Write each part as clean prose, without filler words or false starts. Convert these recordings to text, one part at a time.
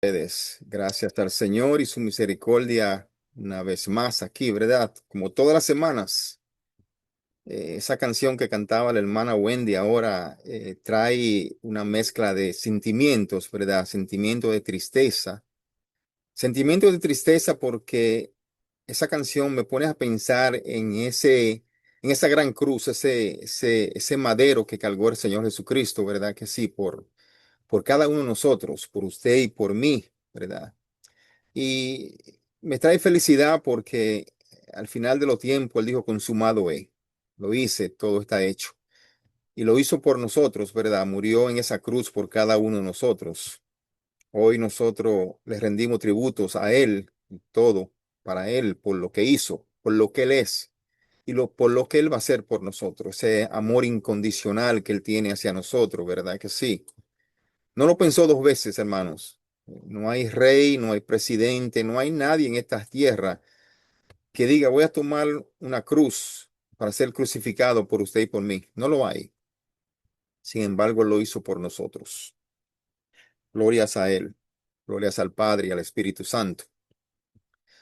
Ustedes. Gracias al Señor y su misericordia una vez más aquí, ¿verdad? Como todas las semanas, esa canción que cantaba la hermana Wendy ahora trae una mezcla de sentimientos, ¿verdad? Sentimientos de tristeza porque esa canción me pone a pensar en esa gran cruz, ese madero que cargó el Señor Jesucristo, ¿verdad? Que sí, por cada uno de nosotros, por usted y por mí, ¿verdad? Y me trae felicidad porque al final de los tiempos Él dijo, consumado es. Lo hice, todo está hecho. Y lo hizo por nosotros, ¿verdad? Murió en esa cruz por cada uno de nosotros. Hoy nosotros le rendimos tributos a Él, y todo para Él, por lo que hizo, por lo que Él es y por lo que Él va a hacer por nosotros. Ese amor incondicional que Él tiene hacia nosotros, ¿verdad? Que sí. No lo pensó dos veces, hermanos. No hay rey, no hay presidente, no hay nadie en esta tierra que diga, voy a tomar una cruz para ser crucificado por usted y por mí. No lo hay. Sin embargo, lo hizo por nosotros. Glorias a Él. Glorias al Padre y al Espíritu Santo.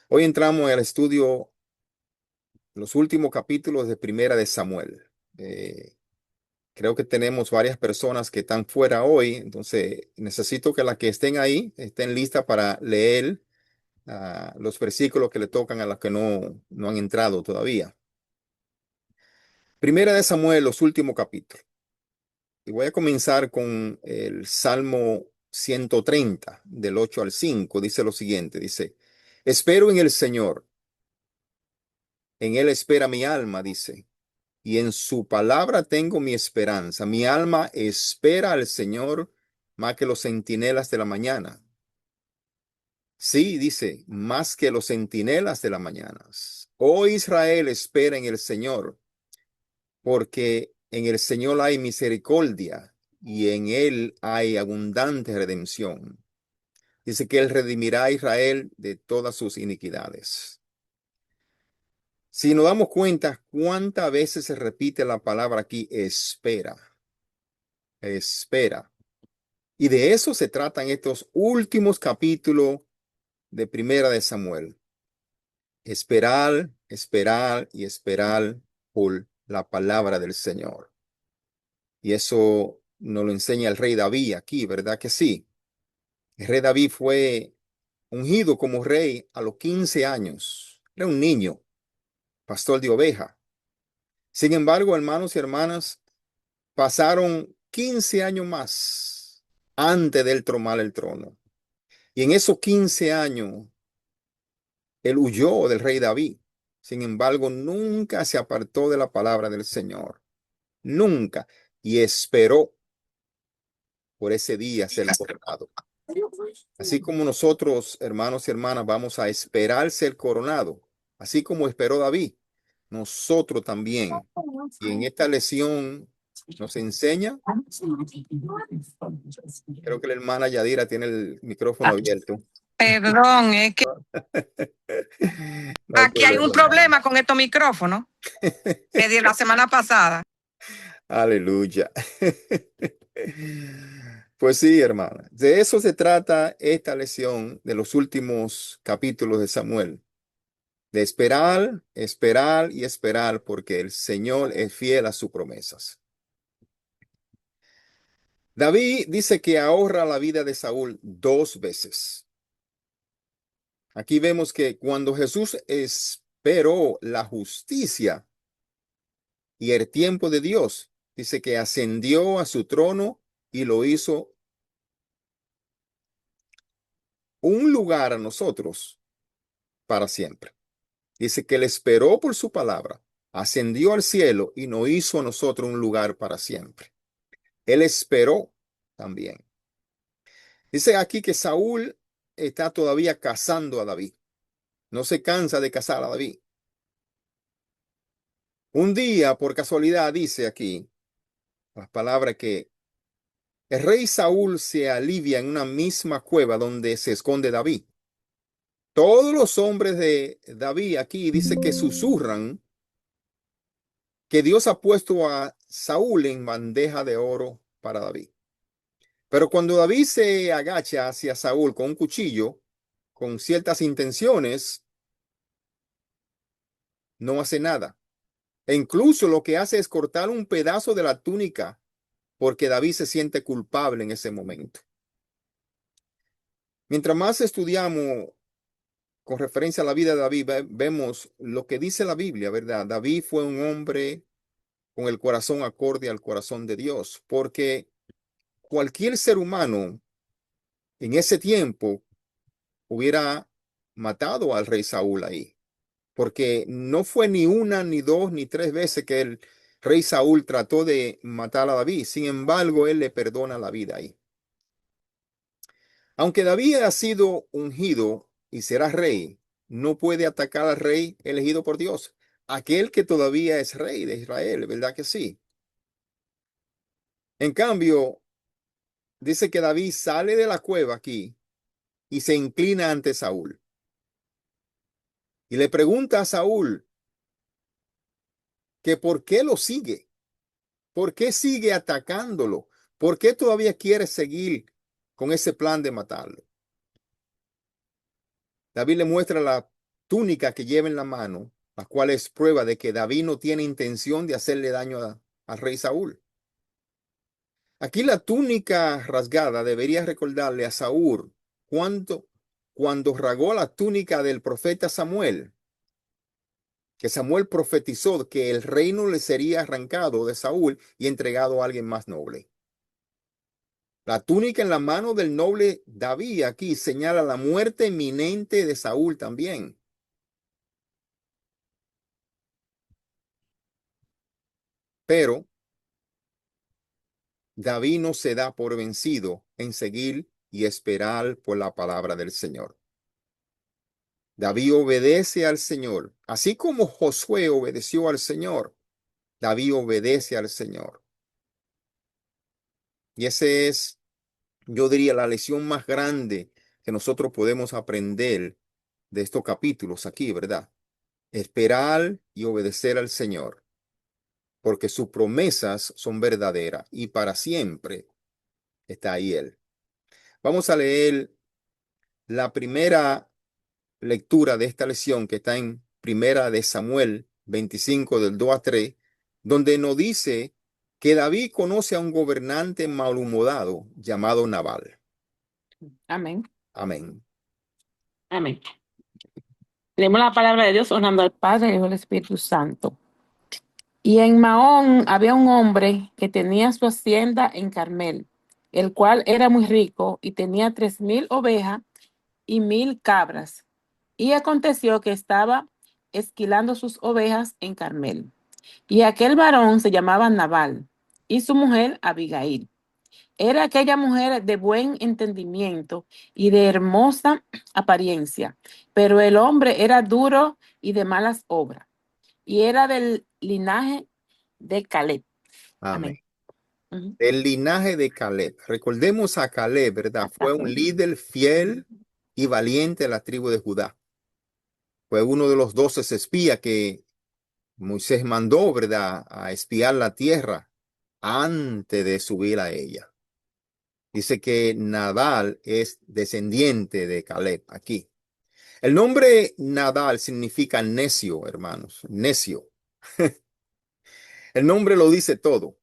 Hoy entramos al estudio, los últimos capítulos de Primera de Samuel. Eh, Creo que tenemos varias personas que están fuera hoy, entonces necesito que las que estén ahí estén listas para leer los versículos que le tocan a los que no han entrado todavía. Primera de Samuel, los últimos capítulos. Y voy a comenzar con el Salmo 130, del 8 al 5. Dice lo siguiente, dice, espero en el Señor, en Él espera mi alma, dice, y en su palabra tengo mi esperanza. Mi alma espera al Señor más que los centinelas de la mañana. Sí, dice, más que los centinelas de la mañana. Oh Israel, espera en el Señor, porque en el Señor hay misericordia y en Él hay abundante redención. Dice que Él redimirá a Israel de todas sus iniquidades. Si nos damos cuenta cuántas veces se repite la palabra aquí, espera, espera. Y de eso se tratan estos últimos capítulos de Primera de Samuel. Esperar, esperar y esperar por la palabra del Señor. Y eso nos lo enseña el rey David aquí, ¿verdad que sí? El rey David fue ungido como rey a los 15 años. Era un niño, pastor de oveja. Sin embargo, hermanos y hermanas, pasaron 15 años más antes de él tomar el trono. Y en esos 15 años, él huyó del rey David. Sin embargo, nunca se apartó de la palabra del Señor. Nunca. Y esperó por ese día ser coronado. Así como nosotros, hermanos y hermanas, vamos a esperar ser coronado, así como esperó David, nosotros también. Y en esta lección nos enseña, creo que la hermana Yadira tiene el micrófono abierto. Perdón, es que No hay aquí hay un problema, hermano. problema con estos micrófonos que di la semana pasada. Aleluya. Pues sí, hermana. De eso se trata esta lección de los últimos capítulos de Samuel. De esperar, esperar y esperar, porque el Señor es fiel a sus promesas. David dice que ahorra la vida de Saúl dos veces. Aquí vemos que cuando Jesús esperó la justicia y el tiempo de Dios, dice que ascendió a su trono y lo hizo un lugar a nosotros para siempre. Dice que él esperó por su palabra, ascendió al cielo y nos hizo a nosotros un lugar para siempre. Él esperó también. Dice aquí que Saúl está todavía cazando a David. No se cansa de cazar a David. Un día, por casualidad, dice aquí las palabras que el rey Saúl se alivia en una misma cueva donde se esconde David. Todos los hombres de David aquí dice que susurran que Dios ha puesto a Saúl en bandeja de oro para David. Pero cuando David se agacha hacia Saúl con un cuchillo, con ciertas intenciones, no hace nada. E incluso lo que hace es cortar un pedazo de la túnica porque David se siente culpable en ese momento. Mientras más estudiamos con referencia a la vida de David, vemos lo que dice la Biblia, ¿verdad? David fue un hombre con el corazón acorde al corazón de Dios, porque cualquier ser humano en ese tiempo hubiera matado al rey Saúl ahí, porque no fue ni una, ni dos, ni tres veces que el rey Saúl trató de matar a David. Sin embargo, él le perdona la vida ahí. Aunque David ha sido ungido y será rey, no puede atacar al rey elegido por Dios, aquel que todavía es rey de Israel, ¿verdad que sí? En cambio, dice que David sale de la cueva aquí y se inclina ante Saúl y le pregunta a Saúl que por qué lo sigue, por qué sigue atacándolo, por qué todavía quiere seguir con ese plan de matarlo. David le muestra la túnica que lleva en la mano, la cual es prueba de que David no tiene intención de hacerle daño al rey Saúl. Aquí la túnica rasgada debería recordarle a Saúl cuando rasgó la túnica del profeta Samuel, que Samuel profetizó que el reino le sería arrancado de Saúl y entregado a alguien más noble. La túnica en la mano del noble David aquí señala la muerte inminente de Saúl también. Pero David no se da por vencido en seguir y esperar por la palabra del Señor. David obedece al Señor, así como Josué obedeció al Señor. David obedece al Señor. Y ese es, yo diría, la lección más grande que nosotros podemos aprender de estos capítulos aquí, ¿verdad? Esperar y obedecer al Señor, porque sus promesas son verdaderas y para siempre está ahí Él. Vamos a leer la primera lectura de esta lección que está en Primera de Samuel 25 del 2 a 3, donde nos dice que David conoce a un gobernante malhumorado llamado Nabal. Amén. Amén. Amén. Leemos la palabra de Dios honrando al Padre y al Espíritu Santo. Y en Mahón había un hombre que tenía su hacienda en Carmel, el cual era muy rico y tenía 3,000 ovejas y 1,000 cabras. Y aconteció que estaba esquilando sus ovejas en Carmel. Y aquel varón se llamaba Nabal, y su mujer Abigail. Era aquella mujer de buen entendimiento y de hermosa apariencia, pero el hombre era duro y de malas obras, y era del linaje de Caleb. Amén. Amén. Ujú. El linaje de Caleb. Recordemos a Caleb, ¿verdad? Fue un líder fiel y valiente de la tribu de Judá. Fue uno de los 12 espías que Moisés mandó, ¿verdad?, a espiar la tierra antes de subir a ella. Dice que Nadal es descendiente de Caleb aquí. El nombre Nadal significa necio, hermanos, necio. El nombre lo dice todo.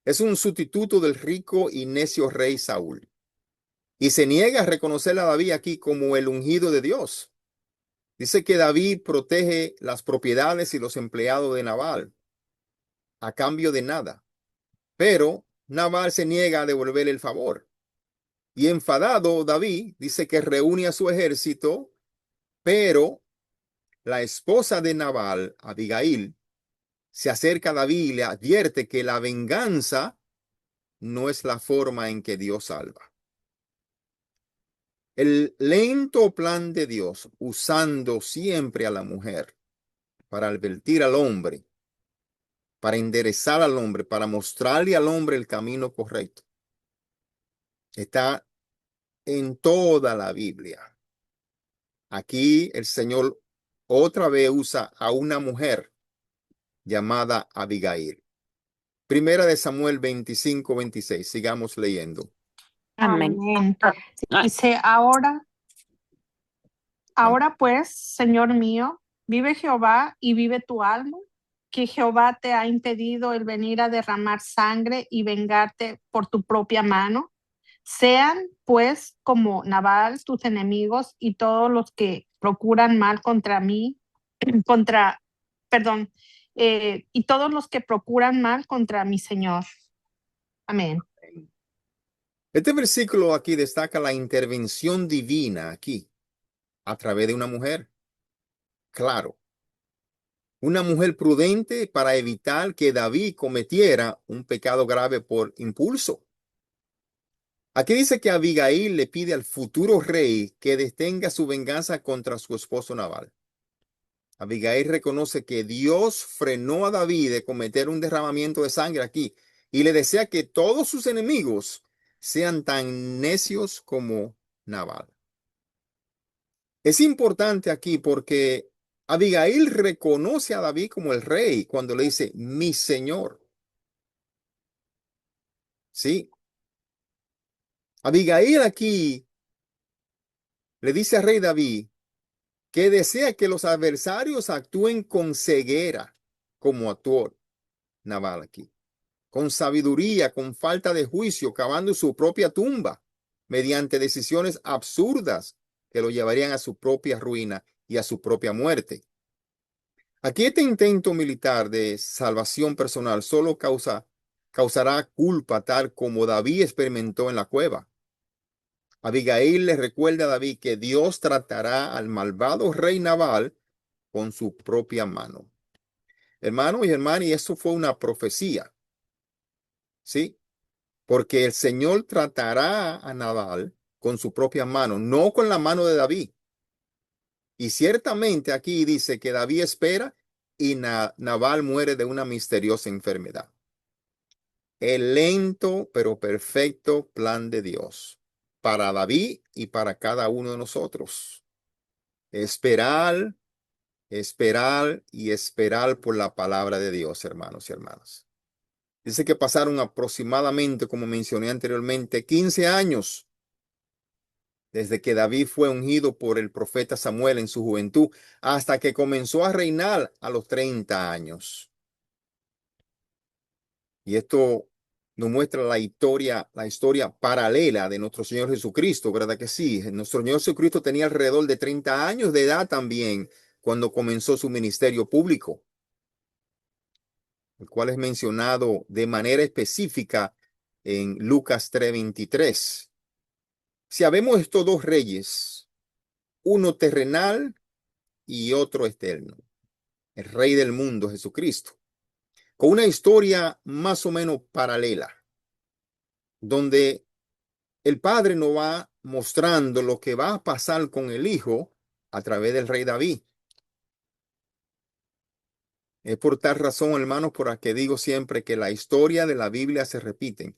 Es un sustituto del rico y necio rey Saúl. Y se niega a reconocer a David aquí como el ungido de Dios. Dice que David protege las propiedades y los empleados de Nabal a cambio de nada. Pero Nabal se niega a devolver el favor. Y enfadado, David dice que reúne a su ejército, pero la esposa de Nabal, Abigail, se acerca a David y le advierte que la venganza no es la forma en que Dios salva. El lento plan de Dios, usando siempre a la mujer para advertir al hombre, para enderezar al hombre, para mostrarle al hombre el camino correcto, está en toda la Biblia. Aquí el Señor otra vez usa a una mujer llamada Abigail. Primera de Samuel 25-26. Sigamos leyendo. Amén. Amén. Ah, Dice, ahora pues, Señor mío, vive Jehová y vive tu alma, que Jehová te ha impedido el venir a derramar sangre y vengarte por tu propia mano. Sean pues como Nabal tus enemigos y todos los que procuran mal contra mí, contra, perdón, y todos los que procuran mal contra mi Señor. Amén. Este versículo aquí destaca la intervención divina aquí a través de una mujer. Claro, una mujer prudente para evitar que David cometiera un pecado grave por impulso. Aquí dice que Abigail le pide al futuro rey que detenga su venganza contra su esposo Nabal. Abigail reconoce que Dios frenó a David de cometer un derramamiento de sangre aquí y le desea que todos sus enemigos sean tan necios como Nabal. Es importante aquí porque Abigail reconoce a David como el rey cuando le dice mi señor. Sí, Abigail aquí le dice al rey David que desea que los adversarios actúen con ceguera, como actuó Nabal aquí, con sabiduría, con falta de juicio, cavando su propia tumba, mediante decisiones absurdas que lo llevarían a su propia ruina y a su propia muerte. Aquí este intento militar de salvación personal solo causará culpa tal como David experimentó en la cueva. Abigail le recuerda a David que Dios tratará al malvado rey Nabal con su propia mano. Hermano y hermana, y eso fue una profecía, ¿sí? Porque el Señor tratará a Nabal con su propia mano, no con la mano de David. Y ciertamente aquí dice que David espera y Nabal muere de una misteriosa enfermedad. El lento pero perfecto plan de Dios para David y para cada uno de nosotros. Esperar, esperar y esperar por la palabra de Dios, hermanos y hermanas. Dice que pasaron aproximadamente, como mencioné anteriormente, 15 años desde que David fue ungido por el profeta Samuel en su juventud hasta que comenzó a reinar a los 30 años. Y esto nos muestra la historia paralela de nuestro Señor Jesucristo, ¿verdad que sí? Nuestro Señor Jesucristo tenía alrededor de 30 años de edad también cuando comenzó su ministerio público, el cual es mencionado de manera específica en Lucas 3:23. Si habemos estos dos reyes, uno terrenal y otro eterno, el rey del mundo, Jesucristo, con una historia más o menos paralela, donde el Padre nos va mostrando lo que va a pasar con el Hijo a través del rey David. Es por tal razón, hermanos, por la que digo siempre que la historia de la Biblia se repiten,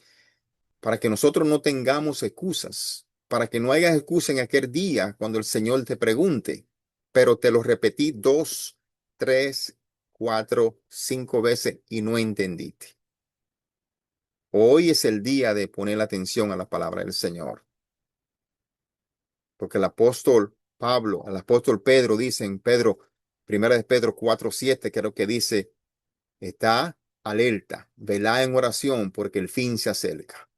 para que nosotros no tengamos excusas, para que no haya excusa en aquel día cuando el Señor te pregunte, pero te lo repetí 2, 3, 4, 5 veces y no entendiste. Hoy es el día de poner atención a la palabra del Señor. Porque el apóstol Pablo, el apóstol Pedro dice en Pedro, primera de Pedro 4:7, creo que dice, está alerta, velá en oración porque el fin se acerca.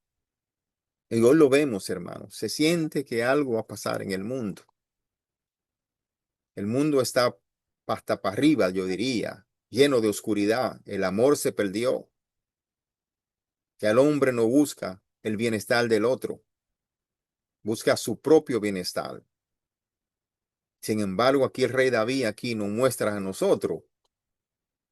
Y hoy lo vemos, hermanos. Se siente que algo va a pasar en el mundo. El mundo está hasta para arriba, yo diría, lleno de oscuridad. El amor se perdió. Que el hombre no busca el bienestar del otro, busca su propio bienestar. Sin embargo, aquí el rey David aquí nos muestra a nosotros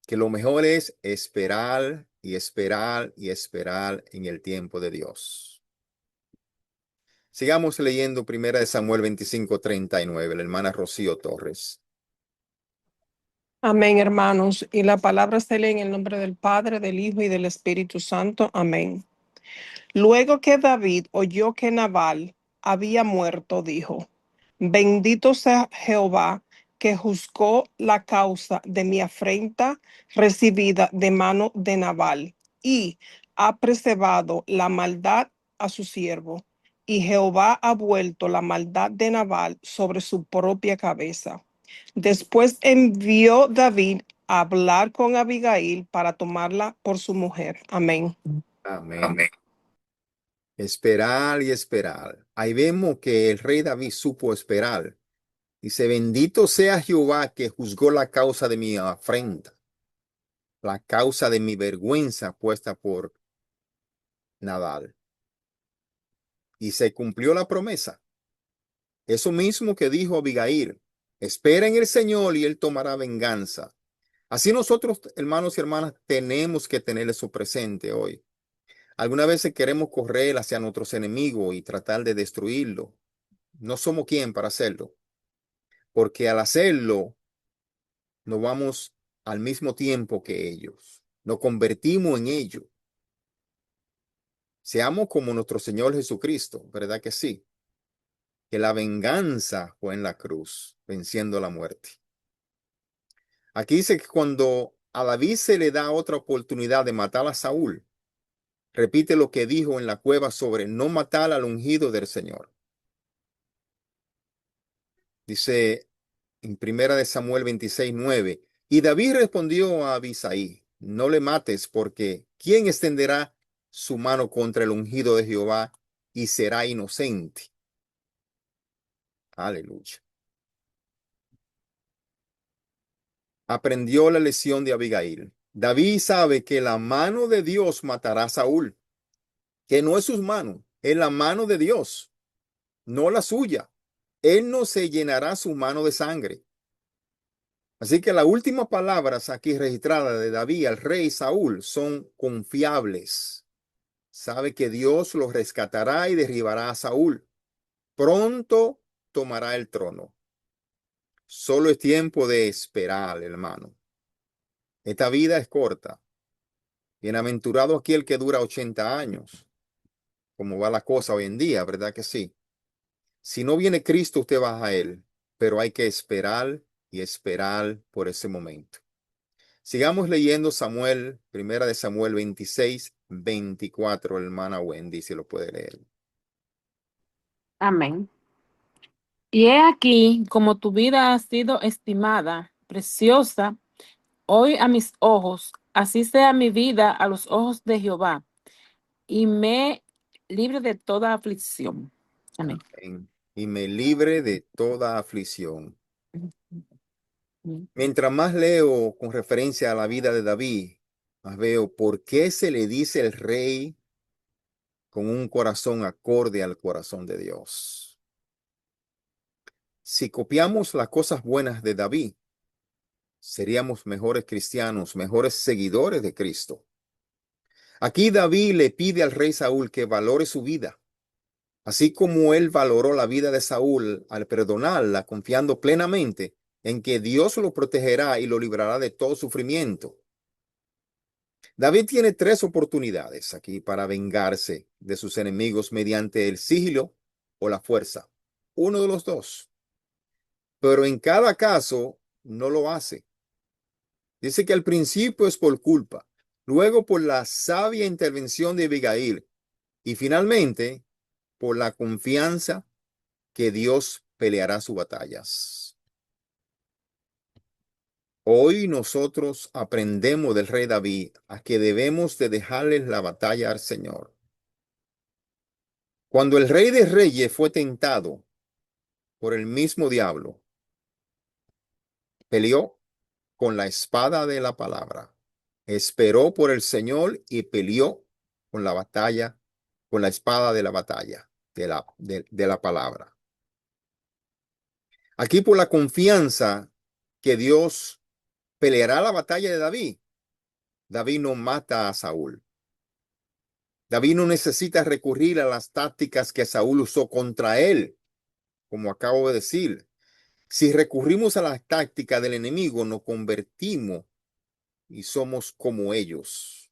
que lo mejor es esperar y esperar y esperar en el tiempo de Dios. Sigamos leyendo primera de Samuel 25:39, la hermana Rocío Torres. Amén, hermanos. Y la palabra se lee en el nombre del Padre, del Hijo y del Espíritu Santo. Amén. Luego que David oyó que Nabal había muerto, dijo: Bendito sea Jehová, que juzgó la causa de mi afrenta recibida de mano de Nabal. y ha preservado la maldad a su siervo, y Jehová ha vuelto la maldad de Nabal sobre su propia cabeza. Después envió David a hablar con Abigail para tomarla por su mujer. Amén. Amén. Esperar y esperar. Ahí vemos que el rey David supo esperar. Dice, bendito sea Jehová que juzgó la causa de mi afrenta, la causa de mi vergüenza puesta por Nadal. Y se cumplió la promesa. Eso mismo que dijo Abigail. Espera en el Señor y Él tomará venganza. Así nosotros, hermanos y hermanas, tenemos que tener eso presente hoy. Algunas veces queremos correr hacia nuestros enemigos y tratar de destruirlo. No somos quien para hacerlo, porque al hacerlo, nos vamos al mismo tiempo que ellos. Nos convertimos en ellos. Seamos como nuestro Señor Jesucristo, ¿verdad que sí? Que la venganza fue en la cruz, venciendo la muerte. Aquí dice que cuando a David se le da otra oportunidad de matar a Saúl, repite lo que dijo en la cueva sobre no matar al ungido del Señor. Dice en primera de Samuel 26:9, y David respondió a Abisai, no le mates, porque ¿quién extenderá su mano contra el ungido de Jehová y será inocente? Aleluya. Aprendió la lección de Abigail. David sabe que la mano de Dios matará a Saúl, que no es sus manos, es la mano de Dios, no la suya. Él no se llenará su mano de sangre. Así que las últimas palabras aquí registradas de David al rey Saúl son confiables. Sabe que Dios lo rescatará y derribará a Saúl. Pronto tomará el trono. Solo es tiempo de esperar, hermano. Esta vida es corta. Bienaventurado aquel que dura 80 años, como va la cosa hoy en día, ¿verdad que sí? Si no viene Cristo, usted va a Él, pero hay que esperar y esperar por ese momento. Sigamos leyendo Samuel, primera de Samuel 26:24, hermana Wendy, si lo puede leer. Amén. Y he aquí, como tu vida ha sido estimada, preciosa, hoy a mis ojos, así sea mi vida a los ojos de Jehová, y me libre de toda aflicción. Amén. Amén. Y me libre de toda aflicción. Mientras más leo con referencia a la vida de David, más veo por qué se le dice el rey con un corazón acorde al corazón de Dios. Si copiamos las cosas buenas de David, seríamos mejores cristianos, mejores seguidores de Cristo. Aquí David le pide al rey Saúl que valore su vida, así como él valoró la vida de Saúl al perdonarla, confiando plenamente en que Dios lo protegerá y lo librará de todo sufrimiento. David tiene 3 oportunidades aquí para vengarse de sus enemigos mediante el sigilo o la fuerza. Uno de los dos. Pero en cada caso no lo hace. Dice que al principio es por culpa, luego por la sabia intervención de Abigail y finalmente por la confianza que Dios peleará sus batallas. Hoy nosotros aprendemos del rey David a que debemos de dejarle la batalla al Señor. Cuando el rey de reyes fue tentado por el mismo diablo, peleó con la espada de la palabra, esperó por el Señor y peleó con la batalla, con la espada de la batalla, de la palabra. Aquí por la confianza que Dios peleará la batalla de David, David no mata a Saúl. David no necesita recurrir a las tácticas que Saúl usó contra él, como acabo de decir. Si recurrimos a las tácticas del enemigo, nos convertimos y somos como ellos.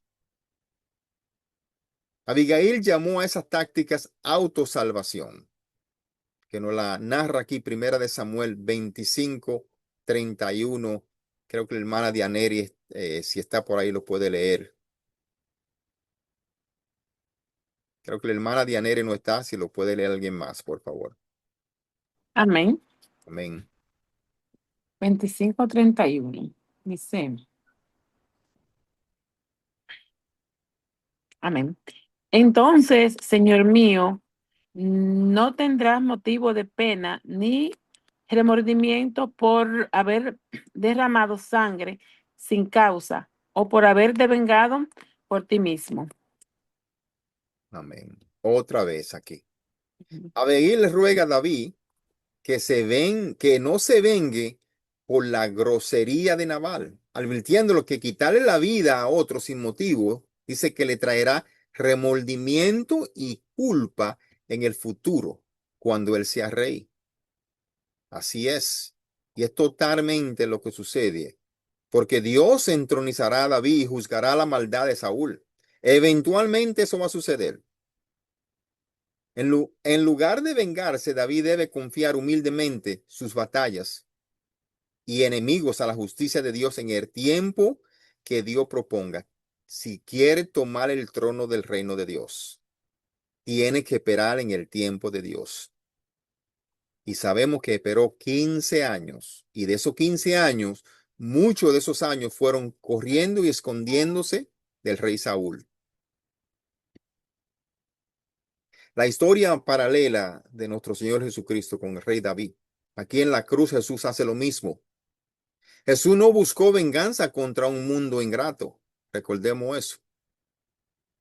Abigail llamó a esas tácticas autosalvación, que nos la narra aquí primera de Samuel 25:31. Creo que la hermana Dianeri, si está por ahí, lo puede leer. Creo que la hermana Dianere no está. Si lo puede leer alguien más, por favor. Amén. Amén. 25:31. Dice, amén. Entonces, Señor mío, no tendrás motivo de pena ni remordimiento por haber derramado sangre sin causa o por haber devengado por ti mismo. Amén. Otra vez aquí. Abigail le ruega a David que no se vengue por la grosería de Nabal, advirtiéndolo que quitarle la vida a otro sin motivo, dice que le traerá remordimiento y culpa en el futuro, cuando él sea rey. Así es. Y es totalmente lo que sucede, porque Dios entronizará a David y juzgará la maldad de Saúl. Eventualmente eso va a suceder. En lugar de vengarse, David debe confiar humildemente sus batallas y enemigos a la justicia de Dios en el tiempo que Dios proponga. Si quiere tomar el trono del reino de Dios, tiene que esperar en el tiempo de Dios. Y sabemos que esperó 15 años. Y de esos 15 años, muchos de esos años fueron corriendo y escondiéndose del rey Saúl. La historia paralela de nuestro Señor Jesucristo con el rey David. Aquí en la cruz Jesús hace lo mismo. Jesús no buscó venganza contra un mundo ingrato. Recordemos eso.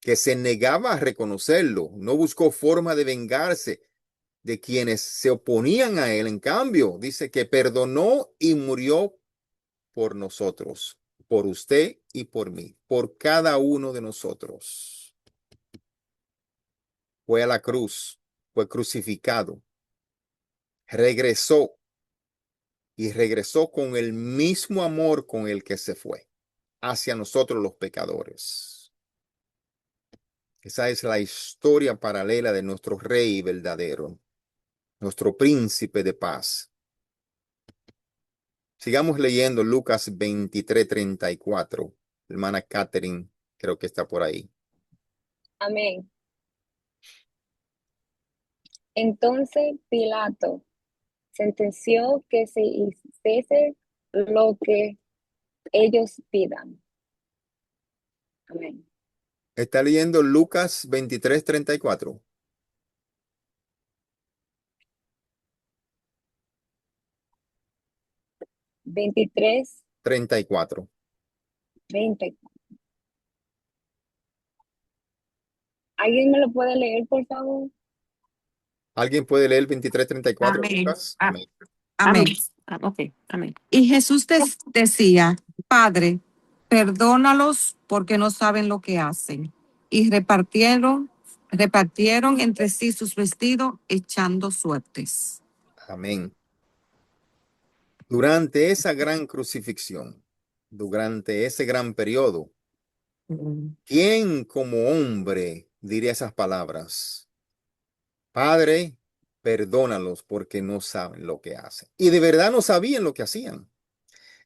Que se negaba a reconocerlo. No buscó forma de vengarse de quienes se oponían a él. En cambio, dice que perdonó y murió por nosotros, por usted y por mí, por cada uno de nosotros. Fue a la cruz, fue crucificado, regresó y regresó con el mismo amor con el que se fue hacia nosotros los pecadores. Esa es la historia paralela de nuestro rey verdadero, nuestro príncipe de paz. Sigamos leyendo Lucas 23:34. Hermana Catherine, creo que está por ahí. Amén. Entonces Pilato sentenció que se hiciese lo que ellos pidan. Amén. Está leyendo Lucas 23:34. 23, 34. 20. ¿Alguien me lo puede leer, por favor? ¿Alguien puede leer 23:34, Amén. Lucas? Ah, Amén. Amén. Ok, amén. Y Jesús decía, Padre, perdónalos porque no saben lo que hacen. Y repartieron entre sí sus vestidos echando suertes. Amén. Durante esa gran crucifixión, durante ese gran periodo, ¿quién como hombre diría esas palabras? Padre, perdónalos porque no saben lo que hacen. Y de verdad no sabían lo que hacían.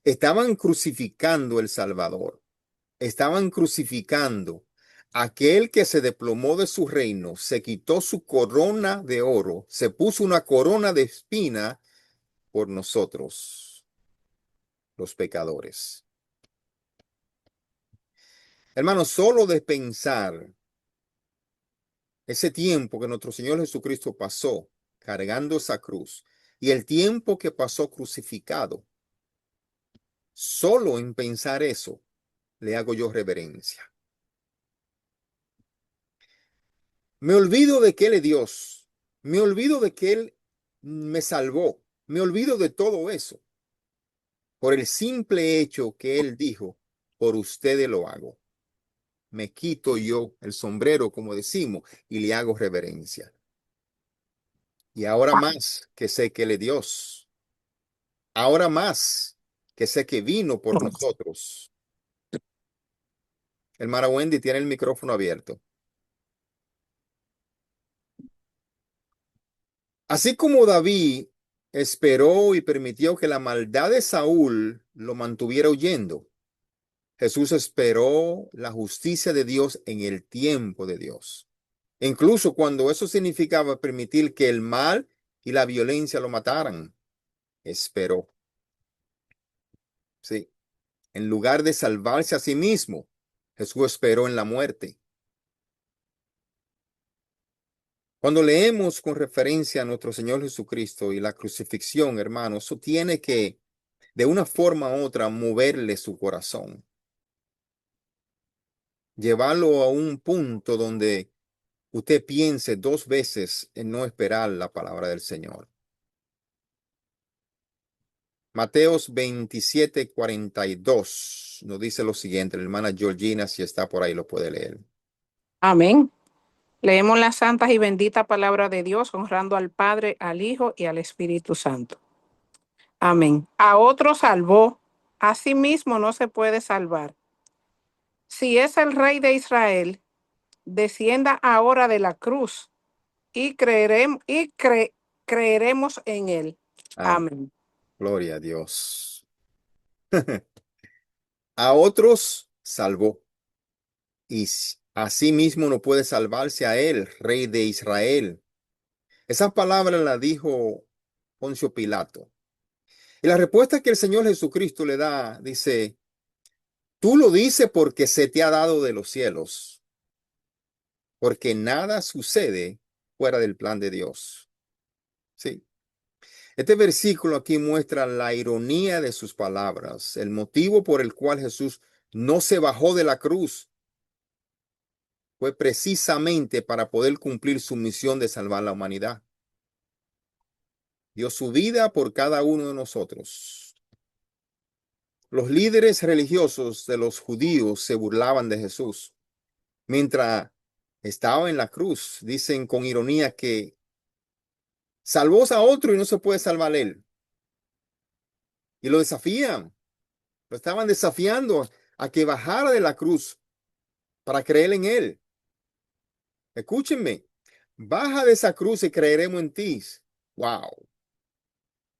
Estaban crucificando el Salvador. Estaban crucificando a aquel que se desplomó de su reino, se quitó su corona de oro, se puso una corona de espina por nosotros, los pecadores. Hermanos, solo de pensar ese tiempo que nuestro Señor Jesucristo pasó cargando esa cruz y el tiempo que pasó crucificado, solo en pensar eso, le hago yo reverencia. Me olvido de que Él es Dios. Me olvido de que Él me salvó. Me olvido de todo eso. Por el simple hecho que Él dijo, por ustedes lo hago. Me quito yo el sombrero, como decimos, y le hago reverencia. Y ahora más que sé que Él es Dios. Ahora más que sé que vino por nosotros. Hermana Wendy tiene el micrófono abierto. Así como David esperó y permitió que la maldad de Saúl lo mantuviera huyendo, Jesús esperó la justicia de Dios en el tiempo de Dios. incluso cuando eso significaba permitir que el mal y la violencia lo mataran. Esperó. Sí. En lugar de salvarse a sí mismo, Jesús esperó en la muerte. Cuando leemos con referencia a nuestro Señor Jesucristo y la crucifixión, hermano, eso tiene que, de una forma u otra, moverle su corazón. Llevarlo a un punto donde usted piense dos veces en no esperar la palabra del Señor. Mateos 27:42 nos dice lo siguiente. La hermana Georgina, si está por ahí, lo puede leer. Amén. Leemos la santa y bendita palabra de Dios, honrando al Padre, al Hijo y al Espíritu Santo. Amén. A otro salvó, a sí mismo no se puede salvar. Si es el Rey de Israel, descienda ahora de la cruz y creeremos en él. Amén. Amén. Gloria a Dios. A otros salvó. Y así mismo no puede salvarse a él, Rey de Israel. Esas palabras las dijo Poncio Pilato. Y la respuesta que el Señor Jesucristo le da, dice, tú lo dices porque se te ha dado de los cielos, porque nada sucede fuera del plan de Dios. Sí. Este versículo aquí muestra la ironía de sus palabras, el motivo por el cual Jesús no se bajó de la cruz fue precisamente para poder cumplir su misión de salvar la humanidad. Dio su vida por cada uno de nosotros. Los líderes religiosos de los judíos se burlaban de Jesús. Mientras estaba en la cruz, dicen con ironía que salvó a otro y no se puede salvar él. Y lo desafían. Lo estaban desafiando a que bajara de la cruz para creer en él. Escúchenme. Baja de esa cruz y creeremos en ti. Wow.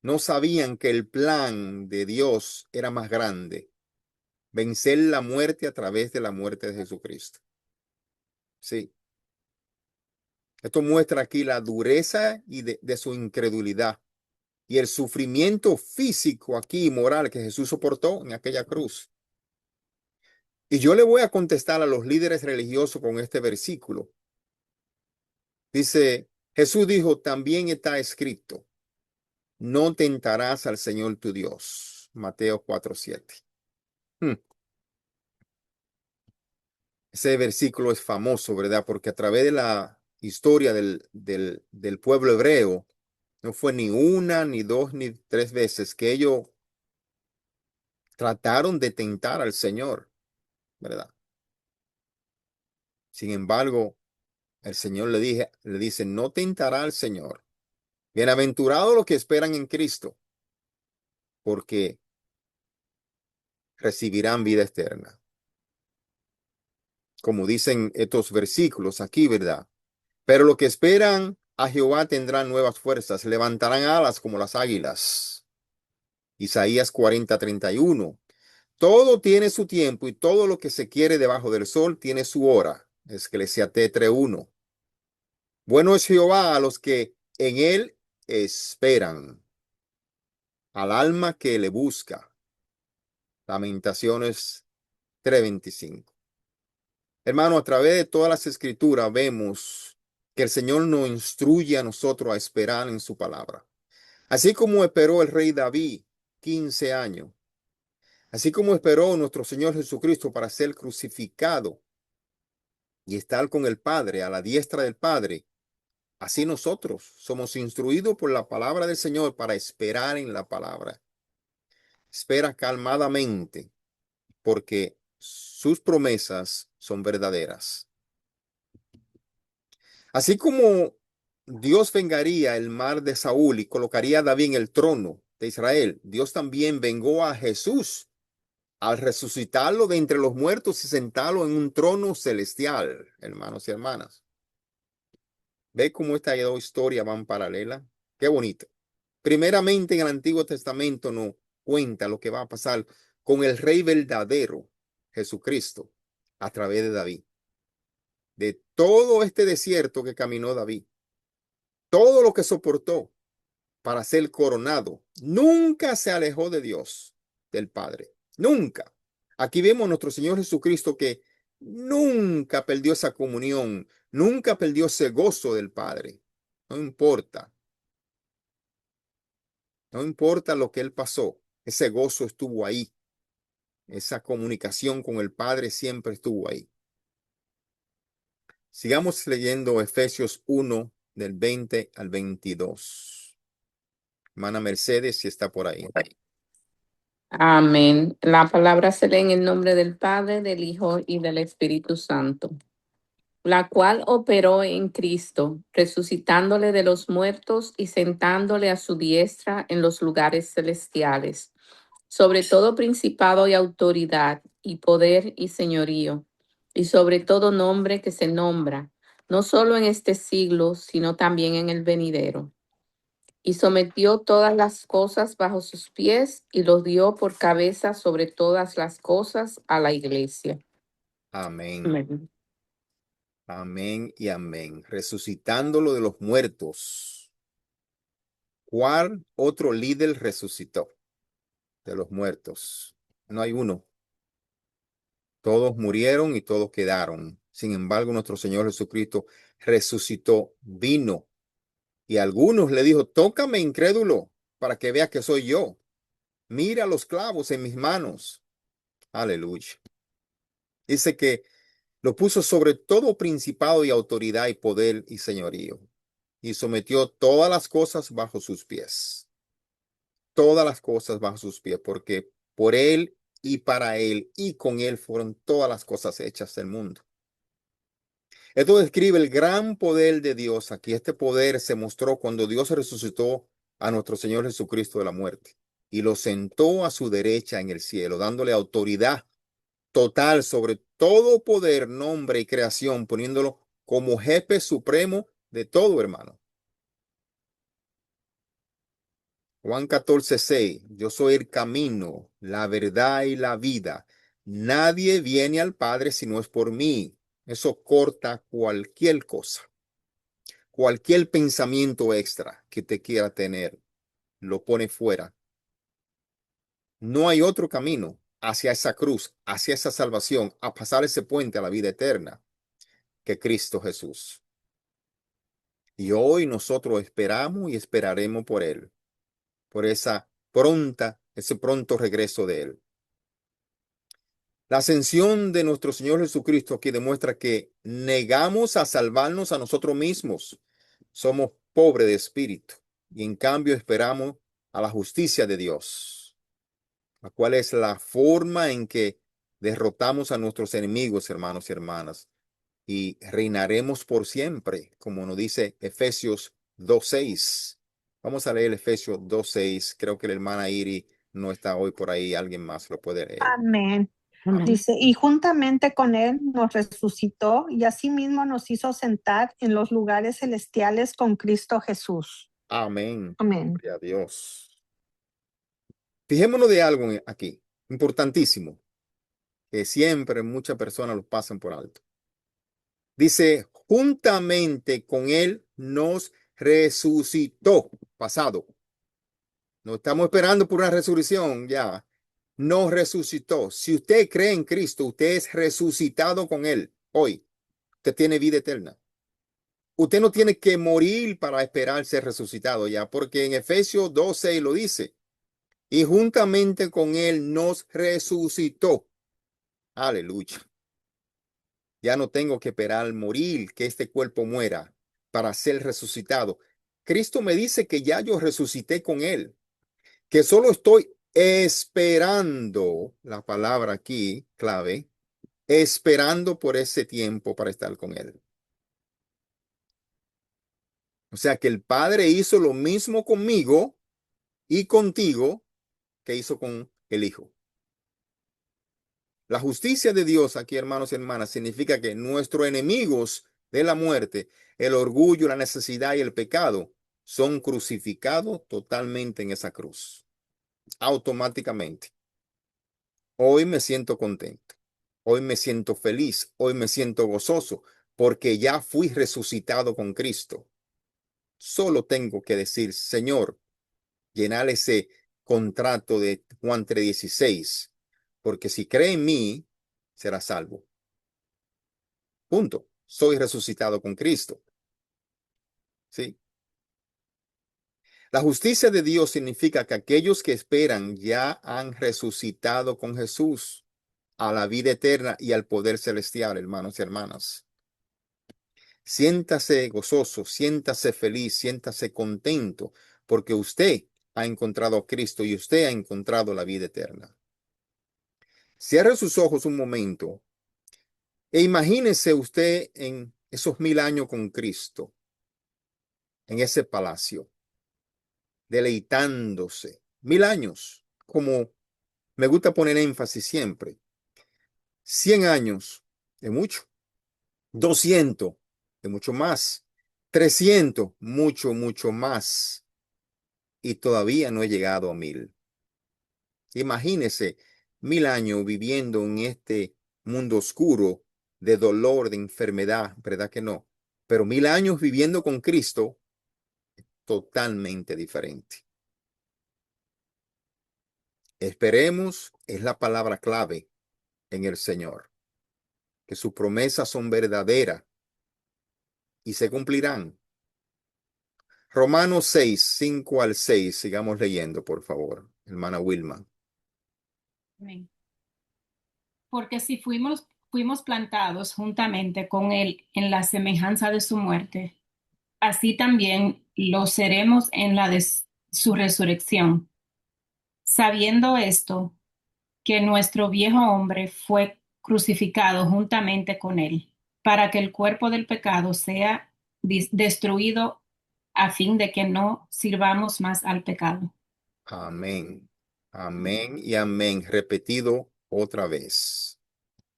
No sabían que el plan de Dios era más grande. Vencer la muerte a través de la muerte de Jesucristo. Sí. Esto muestra aquí la dureza y de su incredulidad y el sufrimiento físico aquí y moral que Jesús soportó en aquella cruz. Y yo le voy a contestar a los líderes religiosos con este versículo. Dice, Jesús dijo, también está escrito, no tentarás al Señor tu Dios. Mateo 4:7. Ese versículo es famoso, ¿verdad? Porque a través de la historia del pueblo hebreo, no fue ni una, ni dos, ni tres veces que ellos trataron de tentar al Señor, ¿verdad? Sin embargo, el Señor le dice, no tentará al Señor. Bienaventurados los que esperan en Cristo, porque recibirán vida eterna. Como dicen estos versículos aquí, ¿verdad? Pero los que esperan a Jehová tendrán nuevas fuerzas, levantarán alas como las águilas. Isaías 40:31. Todo tiene su tiempo y todo lo que se quiere debajo del sol tiene su hora. Eclesiastés 3:1. Bueno es Jehová a los que en él esperan, al alma que le busca. Lamentaciones 3:25. Hermano, a través de todas las escrituras vemos que el Señor nos instruye a nosotros a esperar en su palabra. Así como esperó el rey David 15 años, así como esperó nuestro Señor Jesucristo para ser crucificado y estar con el Padre, a la diestra del Padre, así nosotros somos instruidos por la palabra del Señor para esperar en la palabra. Espera calmadamente, porque sus promesas son verdaderas. Así como Dios vengaría el mar de Saúl y colocaría a David en el trono de Israel, Dios también vengó a Jesús al resucitarlo de entre los muertos y sentarlo en un trono celestial, hermanos y hermanas. ¿Ve cómo estas dos historias van paralelas? Qué bonito. Primeramente, en el Antiguo Testamento nos cuenta lo que va a pasar con el Rey verdadero, Jesucristo, a través de David. de todo este desierto que caminó David, todo lo que soportó para ser coronado, nunca se alejó de Dios, del Padre. Nunca. Aquí vemos a nuestro Señor Jesucristo que nunca perdió esa comunión, nunca perdió ese gozo del Padre. No importa, no importa lo que él pasó, ese gozo estuvo ahí. Esa comunicación con el Padre siempre estuvo ahí. Sigamos leyendo Efesios 1 del 20 al 22. Hermana Mercedes, si está por ahí. Amén. La palabra se lee en el nombre del Padre, del Hijo y del Espíritu Santo, la cual operó en Cristo, resucitándole de los muertos y sentándole a su diestra en los lugares celestiales, sobre todo principado y autoridad, y poder y señorío, y sobre todo nombre que se nombra, no solo en este siglo, sino también en el venidero. Y sometió todas las cosas bajo sus pies y los dio por cabeza sobre todas las cosas a la iglesia. Amén. Amén. Amén y amén. Resucitándolo de los muertos. ¿Cuál otro líder resucitó de los muertos? No hay uno. Todos murieron y todos quedaron. Sin embargo, nuestro Señor Jesucristo resucitó, vino. Y a algunos le dijo, tócame, incrédulo, para que veas que soy yo. Mira los clavos en mis manos. Aleluya. Dice que lo puso sobre todo principado y autoridad y poder y señorío. Y sometió todas las cosas bajo sus pies. Todas las cosas bajo sus pies, porque por él y para él y con él fueron todas las cosas hechas del mundo. Esto describe el gran poder de Dios. Aquí este poder se mostró cuando Dios resucitó a nuestro Señor Jesucristo de la muerte y lo sentó a su derecha en el cielo, dándole autoridad total sobre todo poder, nombre y creación, poniéndolo como jefe supremo de todo, hermano. Juan 14:6, yo soy el camino, la verdad y la vida. Nadie viene al Padre si no es por mí. Eso corta cualquier cosa, cualquier pensamiento extra que te quiera tener, lo pone fuera. No hay otro camino hacia esa cruz, hacia esa salvación, a pasar ese puente a la vida eterna que Cristo Jesús. Y hoy nosotros esperamos y esperaremos por Él, por ese pronto regreso de Él. La ascensión de nuestro Señor Jesucristo aquí demuestra que negamos a salvarnos a nosotros mismos. Somos pobres de espíritu y en cambio esperamos a la justicia de Dios, la cual es la forma en que derrotamos a nuestros enemigos, hermanos y hermanas, y reinaremos por siempre, como nos dice Efesios 2:6. Vamos a leer Efesios 2:6. Creo que la hermana Iri no está hoy por ahí. Alguien más lo puede leer. Amén. Amén. Dice, y juntamente con él nos resucitó y asimismo nos hizo sentar en los lugares celestiales con Cristo Jesús. Amén. Amén. Gloria a Dios. Fijémonos de algo aquí, importantísimo, que siempre muchas personas lo pasan por alto. Dice, juntamente con él nos resucitó, pasado. No estamos esperando por una resurrección, ya. Nos resucitó. Si usted cree en Cristo, usted es resucitado con él hoy. Usted tiene vida eterna. Usted no tiene que morir para esperar ser resucitado ya, porque en Efesios 2:6 lo dice. Y juntamente con él nos resucitó. Aleluya. Ya no tengo que esperar morir, que este cuerpo muera para ser resucitado. Cristo me dice que ya yo resucité con él, que solo estoy esperando, la palabra aquí, clave, esperando por ese tiempo para estar con él. O sea que el Padre hizo lo mismo conmigo y contigo que hizo con el Hijo. La justicia de Dios aquí, hermanos y hermanas, significa que nuestros enemigos de la muerte, el orgullo, la necesidad y el pecado, son crucificados totalmente en esa cruz, automáticamente. Hoy me siento contento, hoy me siento feliz, hoy me siento gozoso, porque ya fui resucitado con Cristo. Solo tengo que decir, Señor, llenar ese contrato de Juan 3:16, porque si cree en mí, será salvo. Punto. Soy resucitado con Cristo. ¿Sí? La justicia de Dios significa que aquellos que esperan ya han resucitado con Jesús a la vida eterna y al poder celestial, hermanos y hermanas. Siéntase gozoso, siéntase feliz, siéntase contento, porque usted ha encontrado a Cristo y usted ha encontrado la vida eterna. Cierre sus ojos un momento e imagínese usted en esos 1000 años con Cristo, en ese palacio, deleitándose. 1000 años, como me gusta poner énfasis siempre. 100 años, de mucho. 200, de mucho más. 300, mucho, mucho más. Y todavía no he llegado a 1000. Imagínese 1000 años viviendo en este mundo oscuro de dolor, de enfermedad, ¿verdad que no? Pero 1000 años viviendo con Cristo, totalmente diferente. Esperemos, es la palabra clave en el Señor, que sus promesas son verdaderas y se cumplirán. Romanos 6:5 al 6, sigamos leyendo, por favor, hermana Wilma. Amén. Porque si fuimos plantados juntamente con Él en la semejanza de su muerte, así también lo seremos en la de su resurrección. Sabiendo esto, que nuestro viejo hombre fue crucificado juntamente con Él, para que el cuerpo del pecado sea destruido a fin de que no sirvamos más al pecado. Amén. Amén y amén. Repetido otra vez.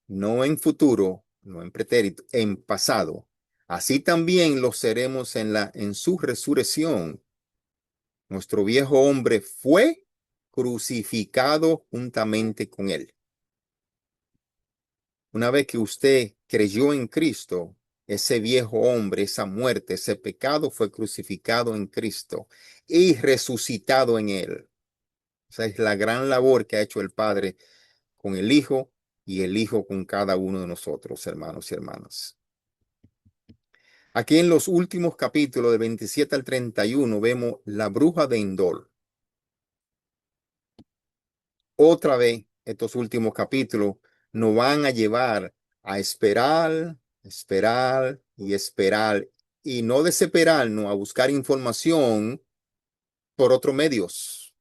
No en futuro, no en pretérito, en pasado. Así también lo seremos en su resurrección. Nuestro viejo hombre fue crucificado juntamente con él. Una vez que usted creyó en Cristo, ese viejo hombre, esa muerte, ese pecado fue crucificado en Cristo y resucitado en él. Esa es la gran labor que ha hecho el Padre con el Hijo y el Hijo con cada uno de nosotros, hermanos y hermanas. Aquí en los últimos capítulos de 27 al 31 vemos la bruja de Endor. Otra vez, estos últimos capítulos nos van a llevar a esperar, esperar y esperar y no desesperarnos a buscar información por otros medios,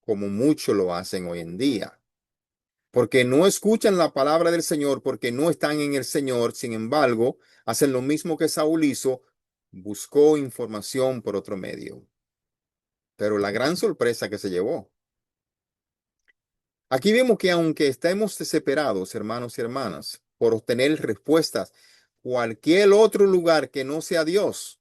como muchos lo hacen hoy en día. Porque no escuchan la palabra del Señor, porque no están en el Señor. Sin embargo, hacen lo mismo que Saúl hizo, buscó información por otro medio. Pero la gran sorpresa que se llevó. Aquí vemos que aunque estemos desesperados, hermanos y hermanas, por obtener respuestas, cualquier otro lugar que no sea Dios,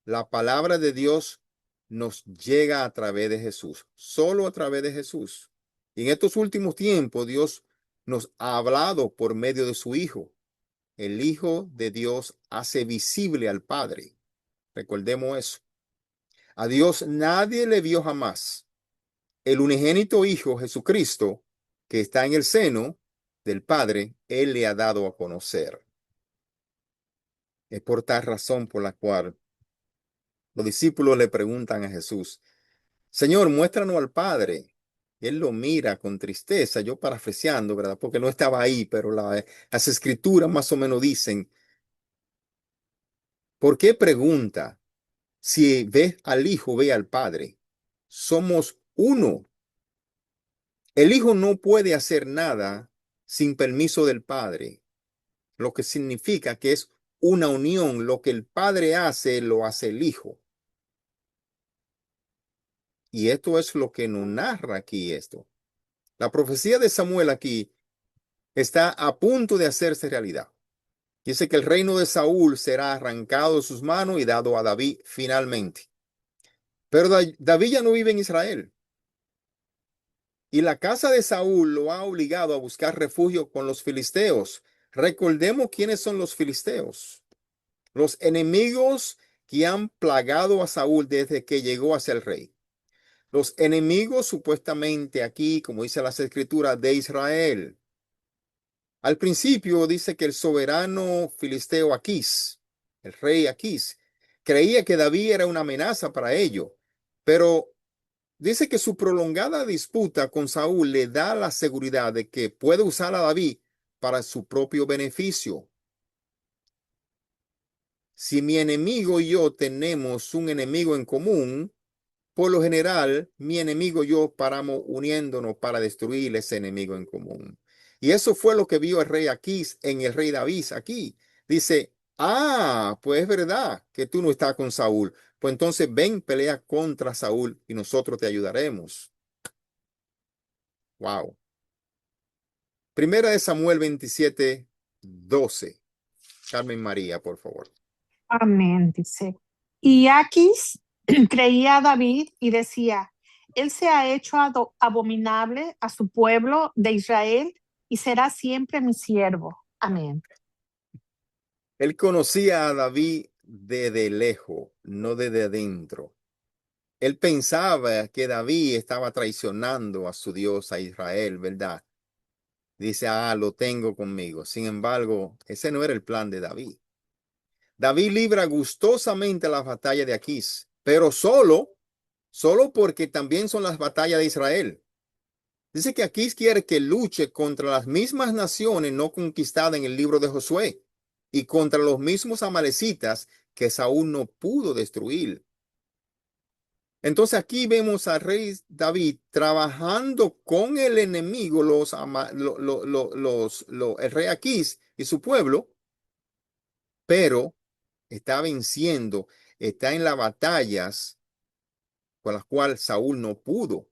la palabra de Dios nos llega a través de Jesús, solo a través de Jesús. Y en estos últimos tiempos, Dios nos ha hablado por medio de su Hijo. El Hijo de Dios hace visible al Padre. Recordemos eso. A Dios nadie le vio jamás. El unigénito Hijo Jesucristo, que está en el seno del Padre, Él le ha dado a conocer. Es por tal razón por la cual los discípulos le preguntan a Jesús, Señor, muéstranos al Padre. Él lo mira con tristeza, yo parafraseando, ¿verdad? Porque no estaba ahí, pero las escrituras más o menos dicen, ¿por qué pregunta? Si ves al Hijo, ve al Padre. Somos uno. El Hijo no puede hacer nada sin permiso del Padre, lo que significa que es una unión. Lo que el Padre hace, lo hace el Hijo. Y esto es lo que nos narra aquí esto. La profecía de Samuel aquí está a punto de hacerse realidad. Dice que el reino de Saúl será arrancado de sus manos y dado a David finalmente. Pero David ya no vive en Israel. Y la casa de Saúl lo ha obligado a buscar refugio con los filisteos, Recordemos quiénes son los filisteos, los enemigos que han plagado a Saúl desde que llegó hacia el rey. Los enemigos supuestamente aquí, como dice las escrituras, de Israel. Al principio dice que el soberano filisteo Aquís, el rey Aquís, creía que David era una amenaza para ellos, pero dice que su prolongada disputa con Saúl le da la seguridad de que puede usar a David para su propio beneficio. Si mi enemigo y yo tenemos un enemigo en común, por lo general, mi enemigo y yo paramos uniéndonos para destruir ese enemigo en común. Y eso fue lo que vio el rey Aquís en el rey David aquí. Dice, pues es verdad que tú no estás con Saúl. Pues entonces ven, pelea contra Saúl y nosotros te ayudaremos. Wow. Primera de Samuel 27:12. Carmen María, por favor. Amén, dice. Y Aquis creía a David y decía, él se ha hecho abominable a su pueblo de Israel y será siempre mi siervo. Amén. Él conocía a David desde lejos, no desde adentro. Él pensaba que David estaba traicionando a su Dios, a Israel, ¿verdad? Dice, lo tengo conmigo. Sin embargo, ese no era el plan de David. David libra gustosamente las batallas de Aquís, pero solo porque también son las batallas de Israel. Dice que Aquís quiere que luche contra las mismas naciones no conquistadas en el libro de Josué y contra los mismos amalecitas que Saúl no pudo destruir. Entonces aquí vemos al rey David trabajando con el enemigo, el rey Aquís y su pueblo, pero está venciendo, está en las batallas con las cuales Saúl no pudo.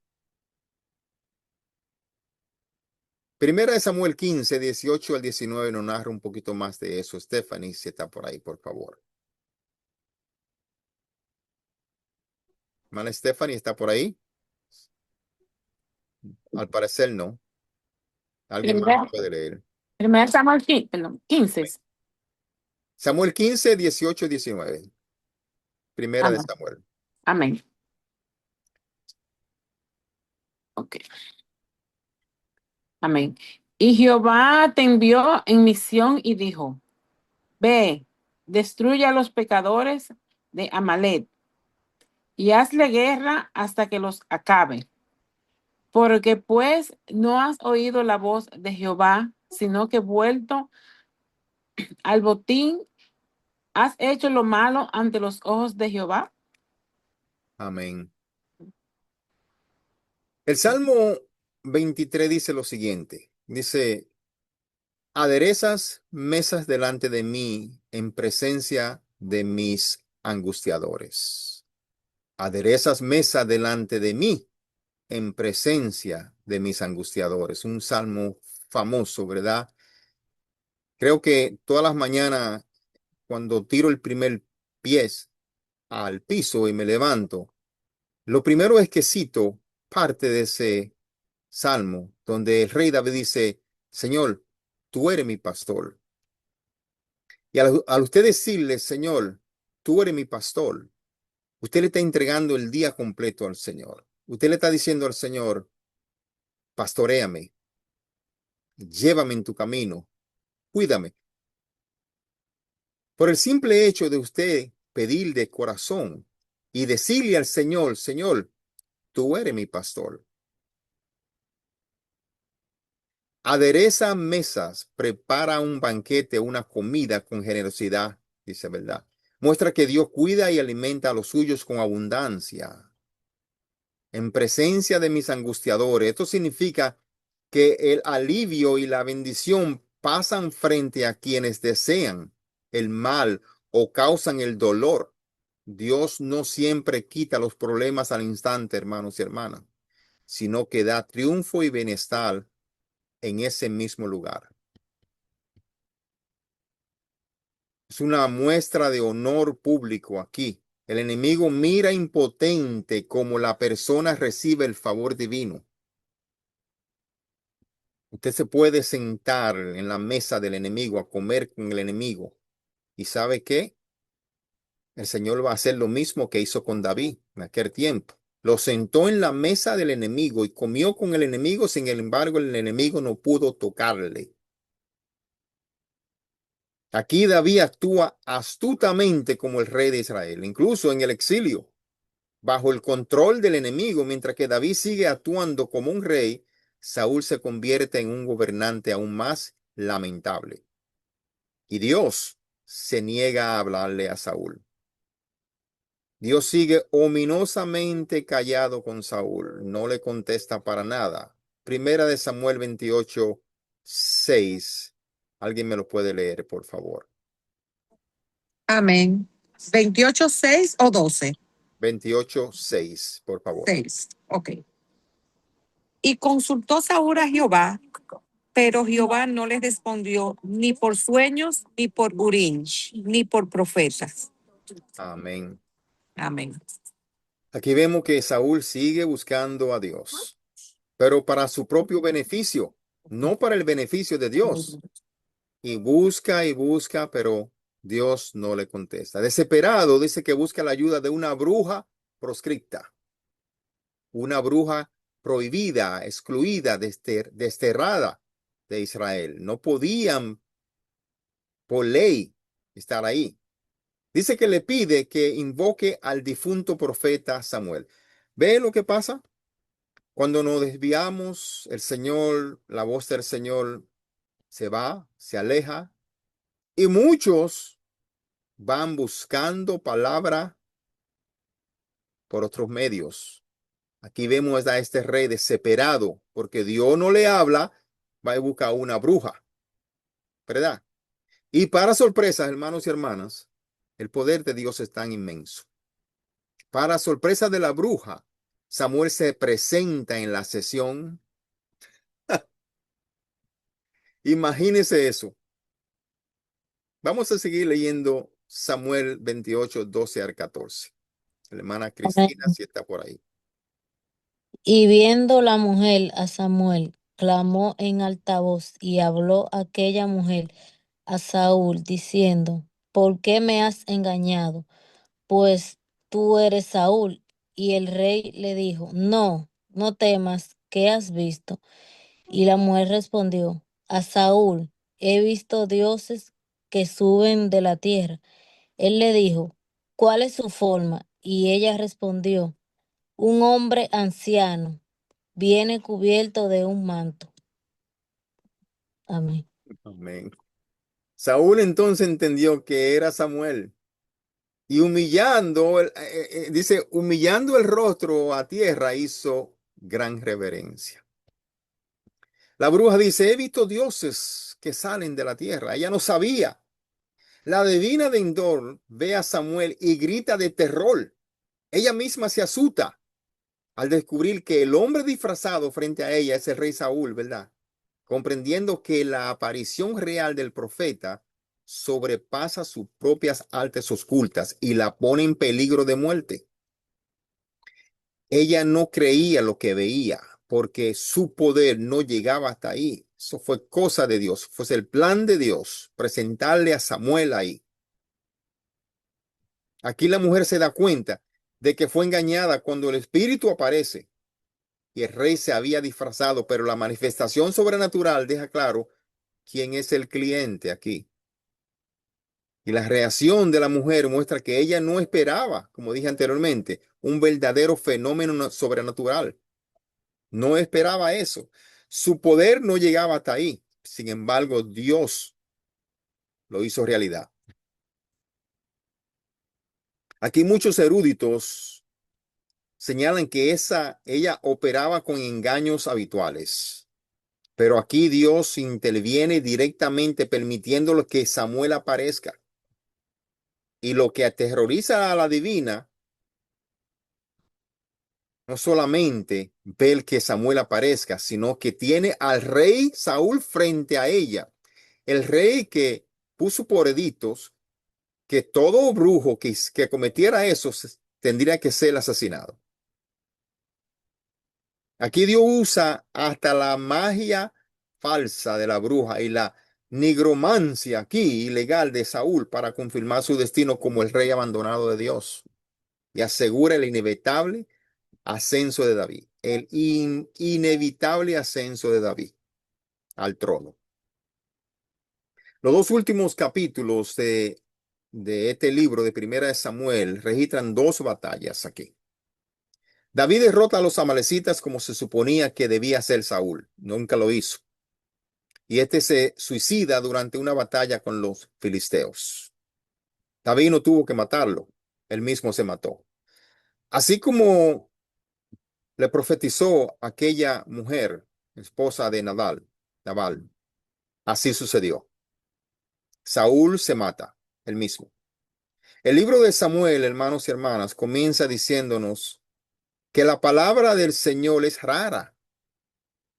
Primera de Samuel 15, 18 al 19 nos narra un poquito más de eso. Stephanie, si está por ahí, por favor. Hermana Stephanie, ¿está por ahí? Al parecer no. ¿Alguien más Primer, puede leer? primer Samuel 15. Samuel 15, 18 y 19. Primera de Amén. Samuel. Amén. Ok. Amén. Y Jehová te envió en misión y dijo, ve, destruye a los pecadores de Amalek y hazle guerra hasta que los acabe. Porque pues no has oído la voz de Jehová, sino que vuelto al botín, has hecho lo malo ante los ojos de Jehová. Amén. El Salmo 23 dice lo siguiente. Dice, aderezas mesas delante de mí en presencia de mis angustiadores. Aderezas mesa delante de mí en presencia de mis angustiadores. Un salmo famoso, ¿verdad? Creo que todas las mañanas, cuando tiro el primer pie al piso y me levanto, lo primero es que cito parte de ese salmo, donde el rey David dice, Señor, tú eres mi pastor. Y al usted decirle, Señor, tú eres mi pastor, usted le está entregando el día completo al Señor. Usted le está diciendo al Señor, pastoréame, llévame en tu camino, cuídame. Por el simple hecho de usted pedir de corazón y decirle al Señor, Señor, tú eres mi pastor. Adereza mesas, prepara un banquete, una comida con generosidad, dice verdad. Muestra que Dios cuida y alimenta a los suyos con abundancia. En presencia de mis angustiadores. Esto significa que el alivio y la bendición pasan frente a quienes desean el mal o causan el dolor. Dios no siempre quita los problemas al instante, hermanos y hermanas, sino que da triunfo y bienestar en ese mismo lugar. Es una muestra de honor público aquí. El enemigo mira impotente como la persona recibe el favor divino. Usted se puede sentar en la mesa del enemigo a comer con el enemigo. ¿Y sabe qué? El Señor va a hacer lo mismo que hizo con David en aquel tiempo. Lo sentó en la mesa del enemigo y comió con el enemigo, sin embargo, el enemigo no pudo tocarle. Aquí David actúa astutamente como el rey de Israel, incluso en el exilio, bajo el control del enemigo, mientras que David sigue actuando como un rey. Saúl se convierte en un gobernante aún más lamentable. Y Dios se niega a hablarle a Saúl. Dios sigue ominosamente callado con Saúl, no le contesta para nada. Primera de Samuel 28:6. ¿Alguien me lo puede leer, por favor? Amén. 28:6 o 12. 28:6, por favor. 6. Ok. Y consultó Saúl a Jehová, pero Jehová no le respondió ni por sueños, ni por Urim, ni por profetas. Amén. Amén. Aquí vemos que Saúl sigue buscando a Dios, pero para su propio beneficio, no para el beneficio de Dios. Y busca, pero Dios no le contesta. Desesperado, dice que busca la ayuda de una bruja proscripta, una bruja prohibida, excluida, desterrada de Israel. No podían por ley estar ahí. Dice que le pide que invoque al difunto profeta Samuel. ¿Ve lo que pasa? Cuando nos desviamos, el Señor, la voz del Señor se va, se aleja, y muchos van buscando palabra por otros medios. Aquí vemos a este rey desesperado porque Dios no le habla, va a buscar una bruja, ¿verdad? Y para sorpresa, hermanos y hermanas, el poder de Dios es tan inmenso. Para sorpresa de la bruja, Samuel se presenta en la sesión. Imagínese eso. Vamos a seguir leyendo Samuel 28:12 al 14. La hermana Cristina, si está por ahí. Y viendo la mujer a Samuel, clamó en alta voz y habló aquella mujer a Saúl, diciendo, ¿por qué me has engañado? Pues tú eres Saúl. Y el rey le dijo, no, no temas, ¿qué has visto? Y la mujer respondió, a Saúl, he visto dioses que suben de la tierra. Él le dijo, ¿cuál es su forma? Y ella respondió, un hombre anciano, viene cubierto de un manto. Amén. Amén. Saúl entonces entendió que era Samuel y dice, humillando el rostro a tierra, hizo gran reverencia. La bruja dice, he visto dioses que salen de la tierra. Ella no sabía. La divina de Endor ve a Samuel y grita de terror. Ella misma se asusta al descubrir que el hombre disfrazado frente a ella es el rey Saúl, ¿verdad? Comprendiendo que la aparición real del profeta sobrepasa sus propias artes ocultas y la pone en peligro de muerte. Ella no creía lo que veía porque su poder no llegaba hasta ahí. Eso fue cosa de Dios, fue el plan de Dios presentarle a Samuel ahí. Aquí la mujer se da cuenta de que fue engañada cuando el espíritu aparece y el rey se había disfrazado, pero la manifestación sobrenatural deja claro quién es el cliente aquí. Y la reacción de la mujer muestra que ella no esperaba, como dije anteriormente, un verdadero fenómeno sobrenatural. No esperaba eso. Su poder no llegaba hasta ahí. Sin embargo, Dios lo hizo realidad. Aquí muchos eruditos señalan que ella operaba con engaños habituales. Pero aquí Dios interviene directamente permitiendo que Samuel aparezca. Y lo que aterroriza a la divina no solamente ver que Samuel aparezca, sino que tiene al rey Saúl frente a ella. El rey que puso por edictos que todo brujo que cometiera eso tendría que ser asesinado. Aquí Dios usa hasta la magia falsa de la bruja y la nigromancia aquí ilegal de Saúl para confirmar su destino como el rey abandonado de Dios y asegura el inevitable ascenso de David, el inevitable ascenso de David al trono. Los dos últimos capítulos de este libro de Primera de Samuel registran dos batallas aquí. David derrota a los amalecitas como se suponía que debía hacer Saúl. Nunca lo hizo. Y este se suicida durante una batalla con los filisteos. David no tuvo que matarlo. Él mismo se mató. Así como le profetizó aquella mujer, esposa de Nabal, así sucedió. Saúl se mata, él mismo. El libro de Samuel, hermanos y hermanas, comienza diciéndonos que la palabra del Señor es rara.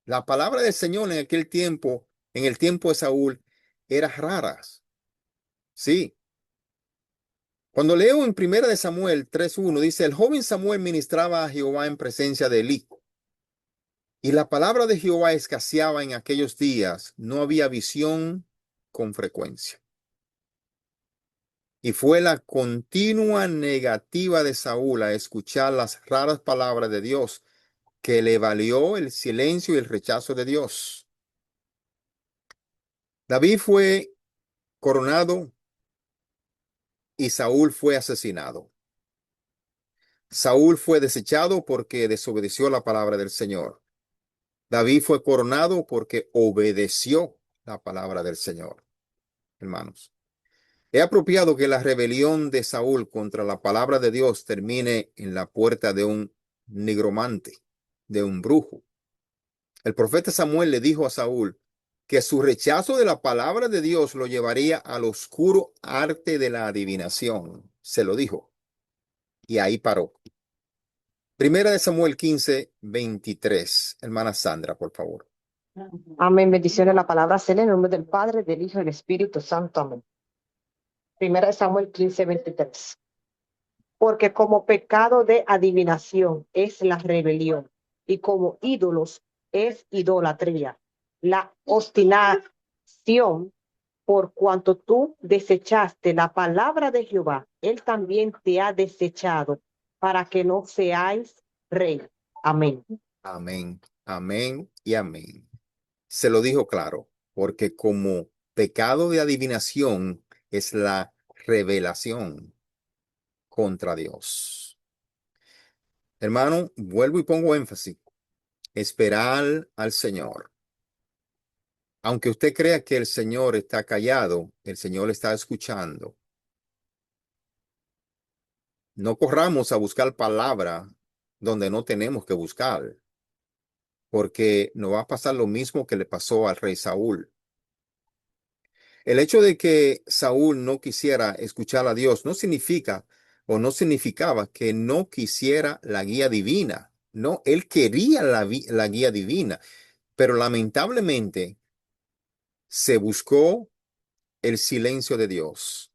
La palabra del Señor en aquel tiempo, en el tiempo de Saúl, era rara. Sí. Cuando leo en Primera de Samuel 3:1, dice, el joven Samuel ministraba a Jehová en presencia de Elí. Y la palabra de Jehová escaseaba en aquellos días. No había visión con frecuencia. Y fue la continua negativa de Saúl a escuchar las raras palabras de Dios que le valió el silencio y el rechazo de Dios. David fue coronado y Saúl fue asesinado. Saúl fue desechado porque desobedeció la palabra del Señor. David fue coronado porque obedeció la palabra del Señor. Hermanos, es apropiado que la rebelión de Saúl contra la palabra de Dios termine en la puerta de un nigromante, de un brujo. El profeta Samuel le dijo a Saúl que su rechazo de la palabra de Dios lo llevaría al oscuro arte de la adivinación. Se lo dijo. Y ahí paró. Primera de Samuel 15:23. Hermana Sandra, por favor. Amén. Bendiciones la palabra. Sea en el nombre del Padre, del Hijo y del Espíritu Santo. Amén. Primera de Samuel 15:23. Porque como pecado de adivinación es la rebelión, y como ídolos es idolatría, la obstinación, por cuanto tú desechaste la palabra de Jehová, él también te ha desechado, para que no seáis rey. Amén. Amén, amén y amén. Se lo dijo claro, porque como pecado de adivinación es la revelación contra Dios. Hermano, vuelvo y pongo énfasis. Esperar al Señor. Aunque usted crea que el Señor está callado, el Señor está escuchando. No corramos a buscar palabra donde no tenemos que buscar, porque nos va a pasar lo mismo que le pasó al rey Saúl. El hecho de que Saúl no quisiera escuchar a Dios no significa o no significaba que no quisiera la guía divina. No, él quería la guía divina, pero lamentablemente se buscó el silencio de Dios